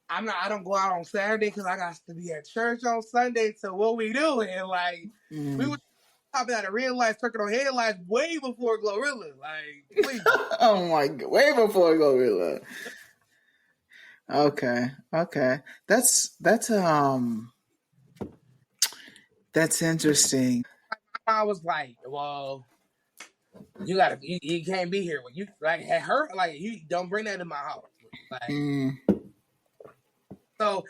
I don't go out on Saturday because I got to be at church on Sunday. So what we doing? Like we were popping out of real life, circle on headlights way before Glorilla. Like please. Oh my god! Way before Glorilla. Okay. That's interesting. I was like, well, you can't be here. When you like at her, like you don't bring that in my house. Like so,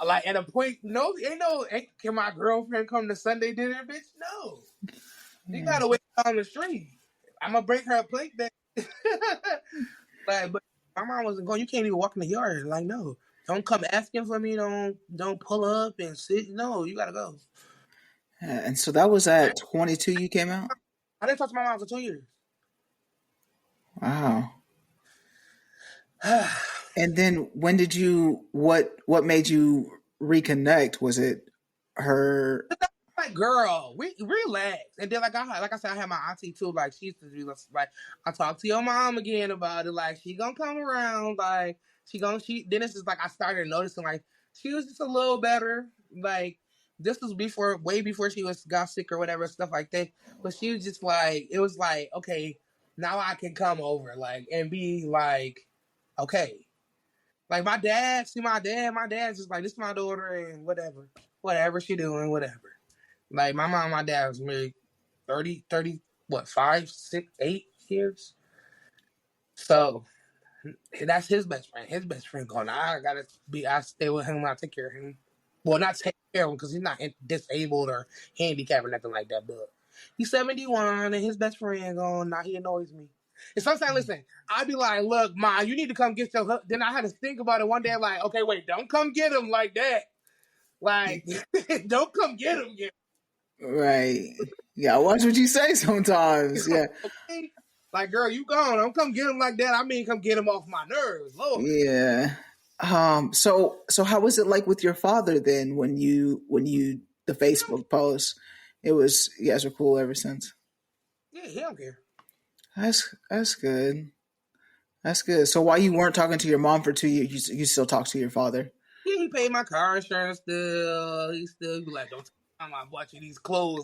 like at a point, can my girlfriend come to Sunday dinner, bitch? No, you gotta wait on the street. I'm gonna bring her a plate back. Like, but my mom wasn't going. You can't even walk in the yard. Like, no, don't come asking for me. Don't pull up and sit. No, you gotta go. And so that was at 22 you came out? I didn't talk to my mom for 2 years. Wow. And then when did what made you reconnect? Was it her? Like, girl, we relax. And then like I said, I had my auntie too. Like she used to be like, I talked to your mom again about it. Like she gonna come around. Like then it's just like I started noticing like she was just a little better. Like this was way before she got sick or whatever, stuff like that. But she was just like, it was like, okay, now I can come over, like, and be like, okay. Like my dad's just like, this is my daughter and whatever she doing, whatever. Like my mom and my dad was married 30, what, 5, 6, 8 years? So that's his best friend. His best friend going, I stay with him, I take care of him. Well, not take care of him because he's not disabled or handicapped or nothing like that, but he's 71 and his best friend going, now he annoys me. And sometimes, listen, I'd be like, look, Ma, you need to come get your Then I had to think about it one day, like, okay, wait, don't come get him like that. Like, don't come get him yet. Right. Yeah, watch what you say sometimes. Yeah. Okay? Like, girl, you gone. Don't come get him like that. I mean, come get him off my nerves, Lord. Yeah. So how was it like with your father then when you the Facebook post? It was, you guys were cool ever since. Yeah, he don't care. That's good. That's good. So while you weren't talking to your mom for 2 years, you still talk to your father? Yeah, he paid my car insurance still. He still be like, don't. I bought you these clothes.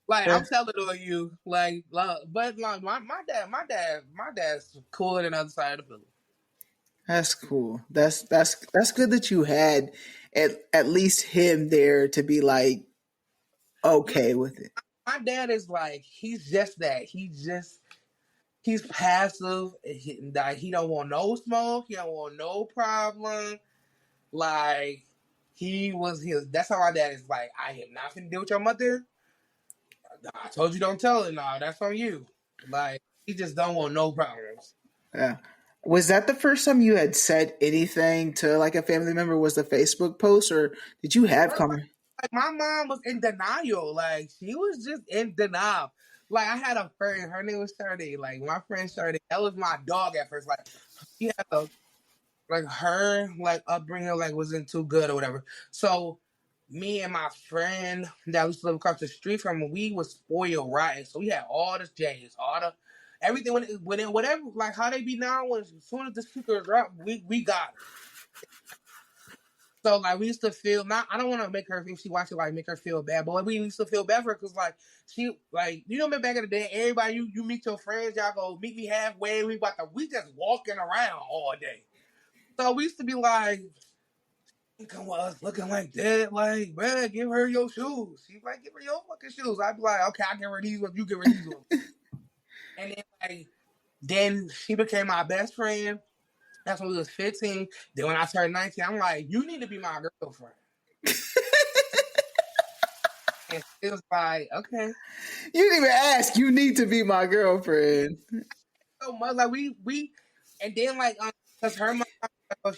Like Yeah. I'm telling on you, but like my dad's cooler than the other side of the building. That's cool. That's good that you had at least him there to be like Yeah, okay with it. my dad is like he's just that. He's passive. He don't want no smoke. He don't want no problem. Like he was his. That's how my dad is. Like I am not finna deal with your mother. I told you don't tell her. Nah, that's on you. Like he just don't want no problems. Yeah. Was that the first time you had said anything to like a family member? Was the Facebook post, or did you have conversation? Like my mom was in denial. Like she was just in denial. Like I had a friend. Her name was Sade. Like my friend Sade. That was my dog at first. Like she had a like her like upbringing like wasn't too good or whatever. So me and my friend that used to live across the street from him, we was spoiled rotten. So we had all the J's, all the everything when it whatever like how they be now when as soon as the speaker drop, we got her. So like we used to feel not I don't want to make her if she watch it like make her feel bad, but like, we used to feel bad for her because like she like you know back in the day everybody you meet your friends y'all go meet me halfway we just walking around all day. So we used to be like, come with us looking like that, like, man, give her your shoes. She's like, give her your fucking shoes. I'd be like, okay, I give her these ones, you give her these ones. And then she became my best friend. That's when we was 15. Then when I turned 19, I'm like, you need to be my girlfriend. And it was like, okay. You didn't even ask. You need to be my girlfriend. So much like we and then like because her mom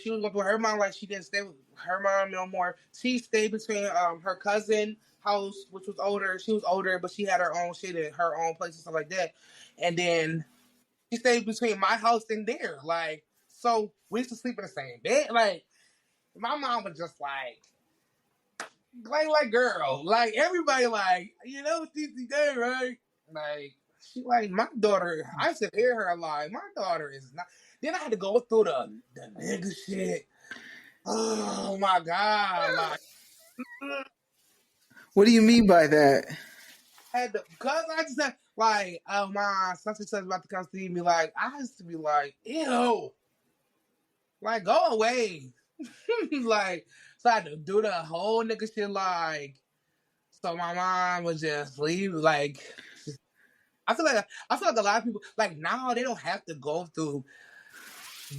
she was going through her mom like she didn't stay with her mom no more. She stayed between her cousin house which was older. She was older but she had her own shit in her own place and stuff like that. And then she stayed between my house and there. Like so we used to sleep in the same bed. Like my mom was just like girl. Like everybody like, you know, TC Day, right? Like she like my daughter. I used to hear her like my daughter is not. Then I had to go through the nigga shit. Oh my god! Like What do you mean by that? I had to because I just had like oh my such and such about to come see me. Like I used to be like ew, like go away. Like so I had to do the whole nigga shit. Like so my mom would just leave. Like I feel like a lot of people like now they don't have to go through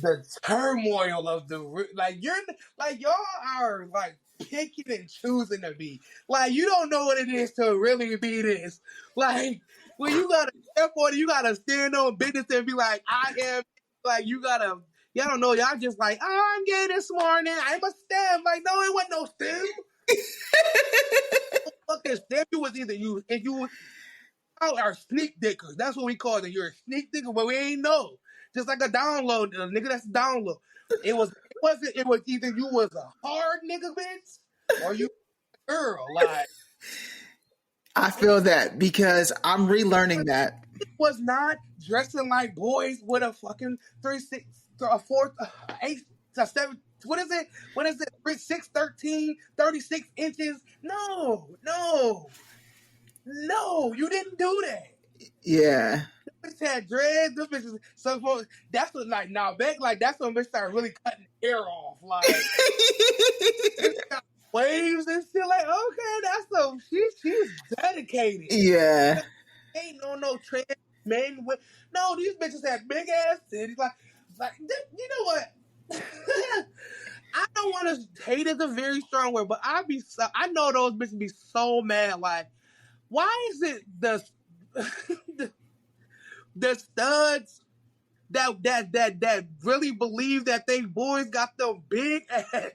the turmoil of like you're like y'all are like picking and choosing to be like you don't know what it is to really be this like when you gotta airport you gotta stand on business and be like I am like you gotta y'all don't know y'all just like oh, I'm gay this morning I'm a STEM like no it wasn't no STEM fucking STEM you was either you if you are sneak dickers. That's what we call it. You're a sneak dicker, but we ain't know. Just like a download, a nigga that's a download. It was either you was a hard nigga bitch or you a girl. Like I feel that because I'm relearning that. it was not dressing like boys with a fucking 3 6 a 4 8 a 7 what is it? What is it? 6 13 36 inches? No, you didn't do that. Yeah. Bitch had dreads. Them bitches. So that's what like now back like that's when bitch started really cutting hair off. Like bitch got waves and shit. Like okay, that's so she's dedicated. Yeah. Ain't no trans men with no. These bitches had big ass titties. Like you know what? I don't want to hate is a very strong word, but I know those bitches be so mad. Like why is it the studs that really believe that they boys got them big ass.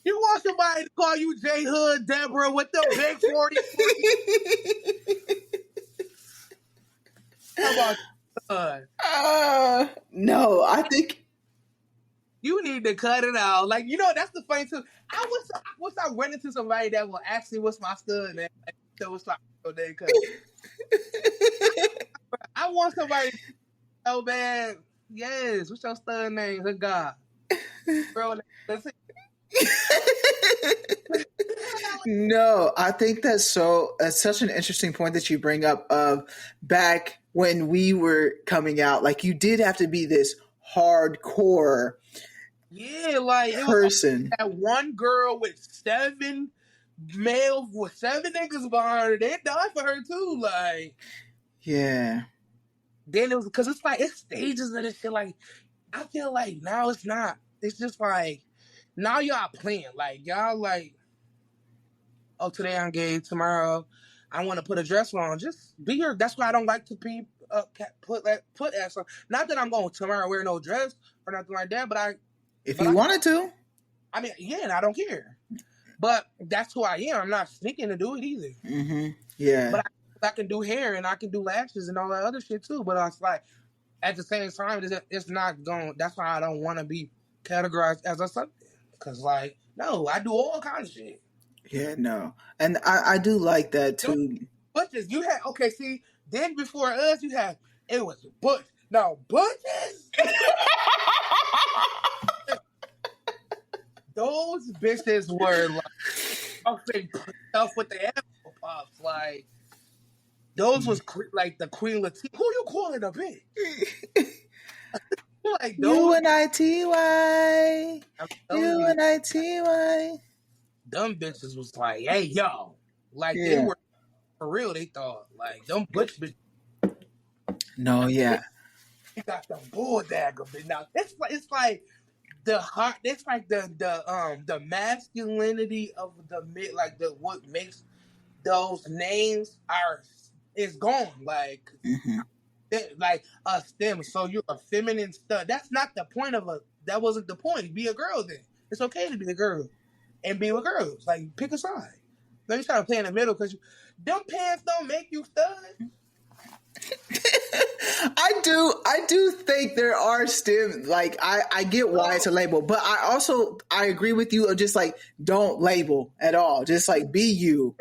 You want somebody to call you J Hood Deborah with the big 40? How about no, I think you need to cut it out? Like you know that's the funny too. I run into somebody that will ask me what's my stud name. Like, so what's my stud name? Cause I want somebody so bad. Yes, what's your stud name? Hookgawd. Bro, that's it. No, I think that's such an interesting point that you bring up of back when we were coming out, like you did have to be this hardcore Yeah, like it was person. that one girl with 7 males with 7 niggas behind her. They died for her too. Like Yeah. then it was because it's like it's stages of this shit. Like I feel like now it's not. It's just like now y'all playing. Like y'all like, oh today I'm gay. Tomorrow I want to put a dress on. Just be your. That's why I don't like to be put ass on. Not that I'm going tomorrow wear no dress or nothing like that. If you wanted to. I mean, yeah, and I don't care. But that's who I am. I'm not sneaking to do it either. Mm-hmm. Yeah. But I can do hair and I can do lashes and all that other shit too. But it's like at the same time, it's not going. That's why I don't want to be categorized as a something. Because like, no, I do all kinds of shit. Yeah, no, and I do like that too. Butches, you had see. Then before us, you had it was Butch. No, Butches. Those bitches were like stuff with the apple puffs. Like those was like the Queen Latifah. Who you calling a bitch? Like those, UNITY. UNITY. Dumb bitches was like, hey yo, like Yeah. they were for real. They thought like them butch bitches. No, yeah. You got the bull dagger, but now it's like the heart. It's like the masculinity of the mid, like the what makes those names is gone. Like like a stem. So you're a feminine stud. That's not the point of that wasn't the point. Be a girl then. It's okay to be a girl and be with girls. Like pick a side. Don't you try to play in the middle because them pants don't make you stud. I do think there are still like I get why it's a label, but I agree with you of just like don't label at all. Just like be you.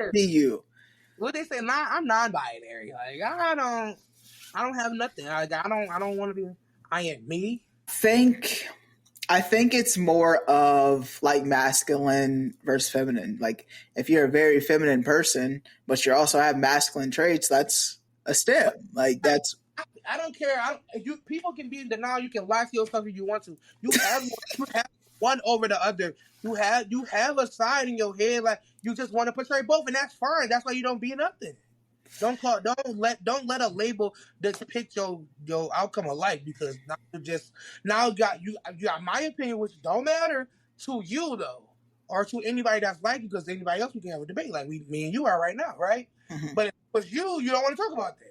What they say, I'm non-binary. Like I don't have nothing. Like I don't want to be. I am me. I think it's more of like masculine versus feminine. Like if you're a very feminine person, but you also have masculine traits, that's a STEM. Like that's. I don't care. People can be in denial. You can lie to yourself if you want to. You have one over the other. You have a side in your head like you just want to portray both, and that's fine. That's why you don't be nothing. Don't let a label depict your outcome of life because now you got my opinion, which don't matter to you though, or to anybody that's like you, because anybody else we can have a debate like me and you are right now, right? Mm-hmm. But if it was you don't want to talk about that.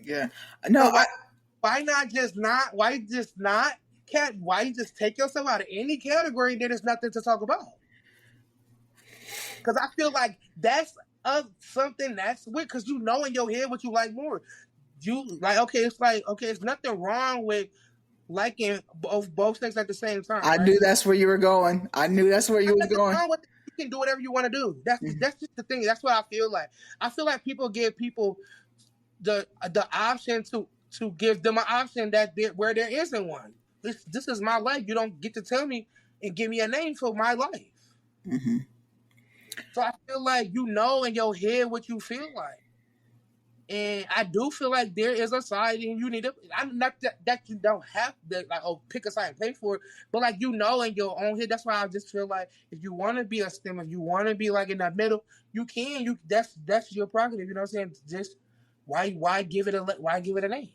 Yeah. No, so why you just take yourself out of any category and then there's nothing to talk about? Because I feel like that's something that's weird because you know in your head what you like more. You like it's nothing wrong with liking both things at the same time. I knew that's where you were going. You was going. You can do whatever you want to do. That's just the thing. That's what I feel like. I feel like people give people the option to give them an option where there isn't one. This is my life. You don't get to tell me and give me a name for my life. Mm-hmm. So I feel like you know in your head what you feel like. And I do feel like there is a side and you need to, I'm not that you don't have to like pick a side and pay for it, but like you know in your own head. That's why I just feel like if you want to be a STEM, if you want to be like in the middle, you can. That's your prerogative. You know what I'm saying? Just why give it a name?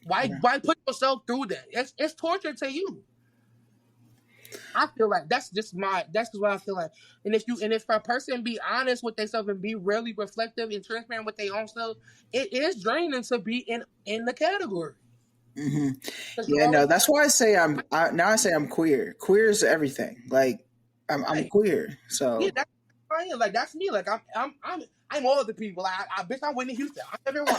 Why put yourself through that? It's torture to you. I feel like that's what I feel like. And if a person be honest with themselves and be really reflective and transparent with their own self, it is draining to be in the category. Mm-hmm. Yeah, no, that's why I say I'm queer. Queer is everything. Like I'm queer. So yeah, that's me. Like I'm all the people. I bitch I'm Whitney Houston. I'm everyone.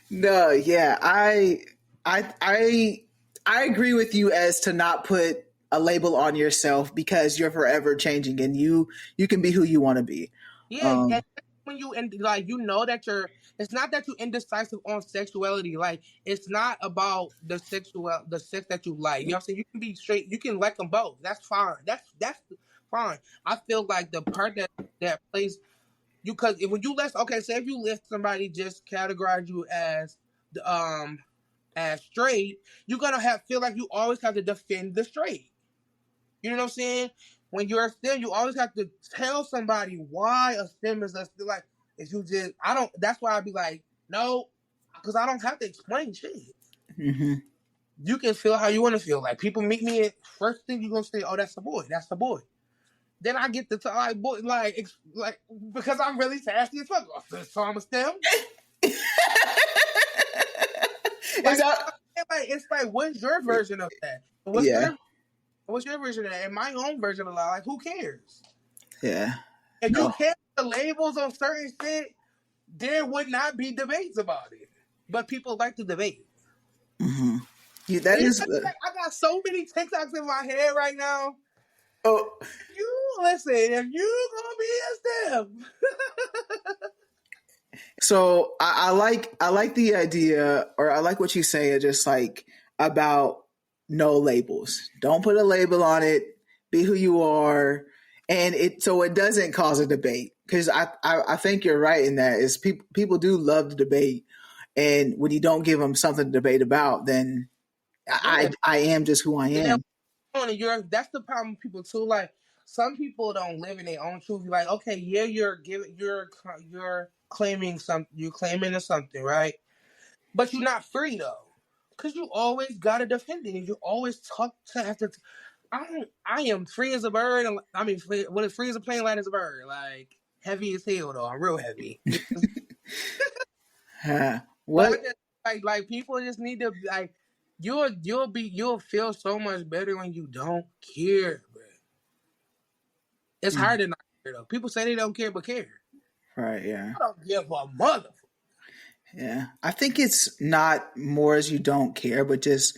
No, yeah, I agree with you as to not put a label on yourself because you're forever changing and you can be who you want to be. Yeah, and when you like, you know that you're. It's not that you're indecisive on sexuality. Like, it's not about the sex that you like. You know what I'm saying? You can be straight. You can like them both. That's fine. That's fine. I feel like the part that plays you, because when you list, okay, say if you list somebody just categorize you as straight, you're gonna feel like you always have to defend the straight. You know what I'm saying? When you're a STEM, you always have to tell somebody why a STEM is a STEM. Like, if you just, I don't, that's why I'd be like, no, because I don't have to explain shit. Mm-hmm. You can feel how you want to feel. Like, people meet me, and first thing you're going to say, oh, that's the boy. That's the boy. Then I get to tell, like, boy, like, because I'm really sassy as fuck. So I'm a STEM. It's like, what's your version of that? What's your version of that? And my own version of that, like, who cares? Yeah. If you kept the labels on certain shit, there would not be debates about it. But people like to debate. Mm-hmm. Yeah, that is. I got so many TikToks in my head right now. Oh, You listen, if you gonna be a STEM. So I like the idea, or I like what you say, just like about no labels. Don't put a label on it. Be who you are, and it doesn't cause a debate. Because I think you're right in that is people do love to debate, and when you don't give them something to debate about, then I am just who I am. That's the problem with people too. Like, some people don't live in their own truth. You're like, okay, yeah, you're claiming something. You're claiming something, right? But you're not free though, because you always gotta defend it. You always have to. I am free as a bird. And I mean, free as a plane, light as a bird. Like, heavy as hell though. I'm real heavy. What? But I just, like people just need to, like, you'll feel so much better when you don't care, bro. It's hard to not care though. People say they don't care, but care. Right? Yeah. I don't give a mother. Yeah. I think it's not more as you don't care, but just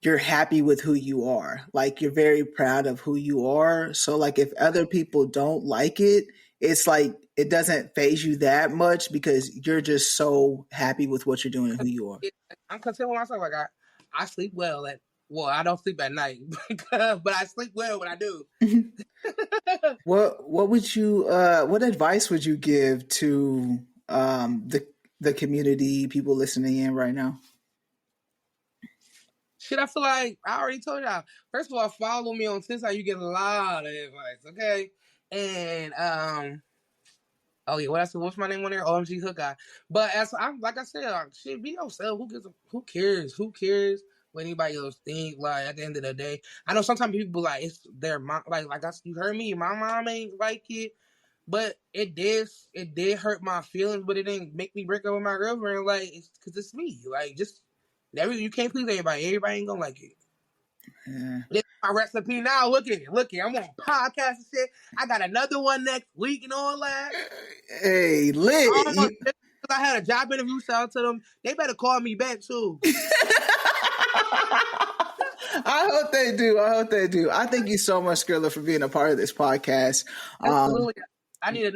you're happy with who you are. Like, you're very proud of who you are. So like, if other people don't like it, it's like it doesn't phase you that much because you're just so happy with what you're doing and who you are. I'm content with myself. Like, I sleep well I don't sleep at night, but I sleep well when I do. What would you what advice would you give to the community, people listening in right now? Shit, I feel like I already told y'all. First of all, follow me on TikTok. You get a lot of advice, okay? And oh yeah, what's my name on there? OMG Hookgawd. But like I said, shit, be yourself. Who cares? Who cares what anybody else think? Like, at the end of the day, I know sometimes people like it's their mom. You heard me. My mom ain't like it, but it did hurt my feelings. But it didn't make me break up with my girlfriend. Like, it's because it's me. Like, just you can't please everybody. Everybody ain't gonna like it. Yeah. This is my recipe now. Look at it. I'm on podcast and shit. I got another one next week and all that. Hey, lit. I had a job interview. Shout out to them. They better call me back too. I hope they do. I thank you so much, Scrilla, for being a part of this podcast. Absolutely. I need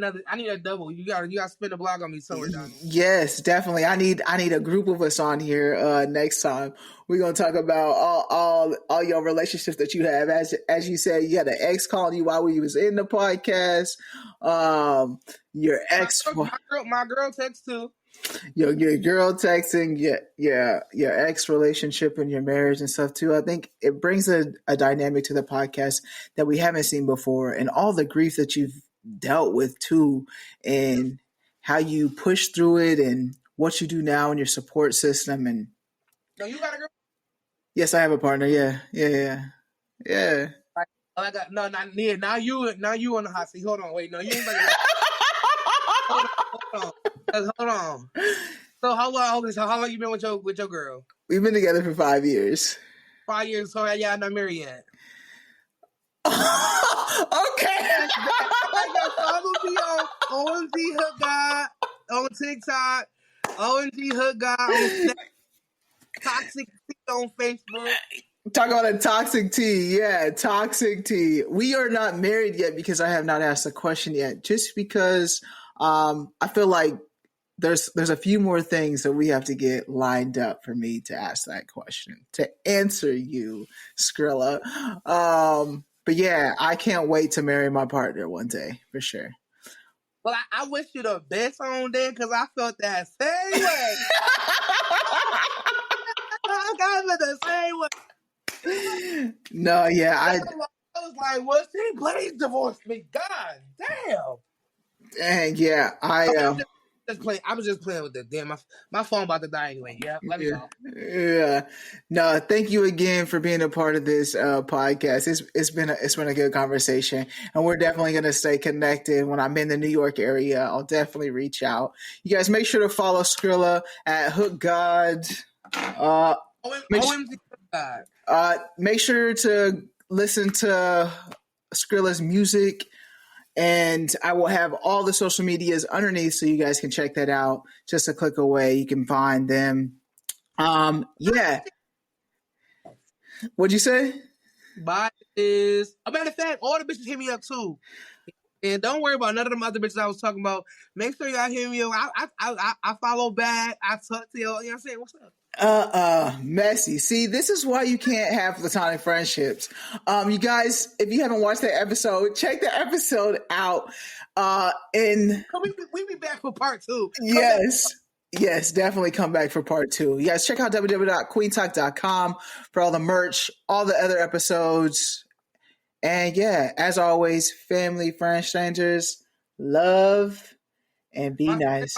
a double. You gotta spin the blog on me somewhere down there. Yes, definitely. I need a group of us on here next time. We're gonna talk about all your relationships that you have. As you said, you had an ex calling you while we was in the podcast. Your ex, my girl text too. Your girl texting, your ex relationship and your marriage and stuff too. I think it brings a dynamic to the podcast that we haven't seen before, and all the grief that you've dealt with too, and how you push through it, and what you do now in your support system. And no, you got a girl? Yes, I have a partner. Yeah. I got not near. Now you on the hot seat. Hold on, wait, no, you ain't about to. Hold on. So how long you been with your girl? We've been together for 5 years. 5 years. So yeah, I'm not married yet. Okay. Follow me on OMG Hookgawd on TikTok, OMG Hookgawd on Toxic on Facebook. Talk about a toxic tea. Yeah, toxic tea. We are not married yet because I have not asked the question yet. Just because I feel like there's a few more things that we have to get lined up for me to ask that question, to answer you, Skrilla. But yeah, I can't wait to marry my partner one day for sure. Well, I wish you the best on there because I felt that same way. I got it the same way. No, yeah, I was like, well, she please divorce me. God damn. and yeah, I was just playing with it. Damn, my phone about to die anyway. Yeah, let me go. Yeah. No, thank you again for being a part of this podcast. It's been a good conversation, and we're definitely going to stay connected. When I'm in the New York area, I'll definitely reach out. You guys make sure to follow Scrilla at Hookgawd. Make sure to listen to Skrilla's music. And I will have all the social medias underneath so you guys can check that out. Just a click away, you can find them. Yeah. What'd you say? Is a matter of fact, all the bitches hit me up too. And don't worry about none of them other bitches I was talking about. Make sure y'all hear me. I follow back. I talk to y'all. You know what I'm saying? What's up? Messy. See, this is why you can't have platonic friendships. You guys, if you haven't watched that episode, check the episode out. We be back for part 2. Yes, definitely come back for part 2. Yes, check out www.kueentalk.com for all the merch, all the other episodes. And yeah, as always, family, friends, strangers, love, and be nice.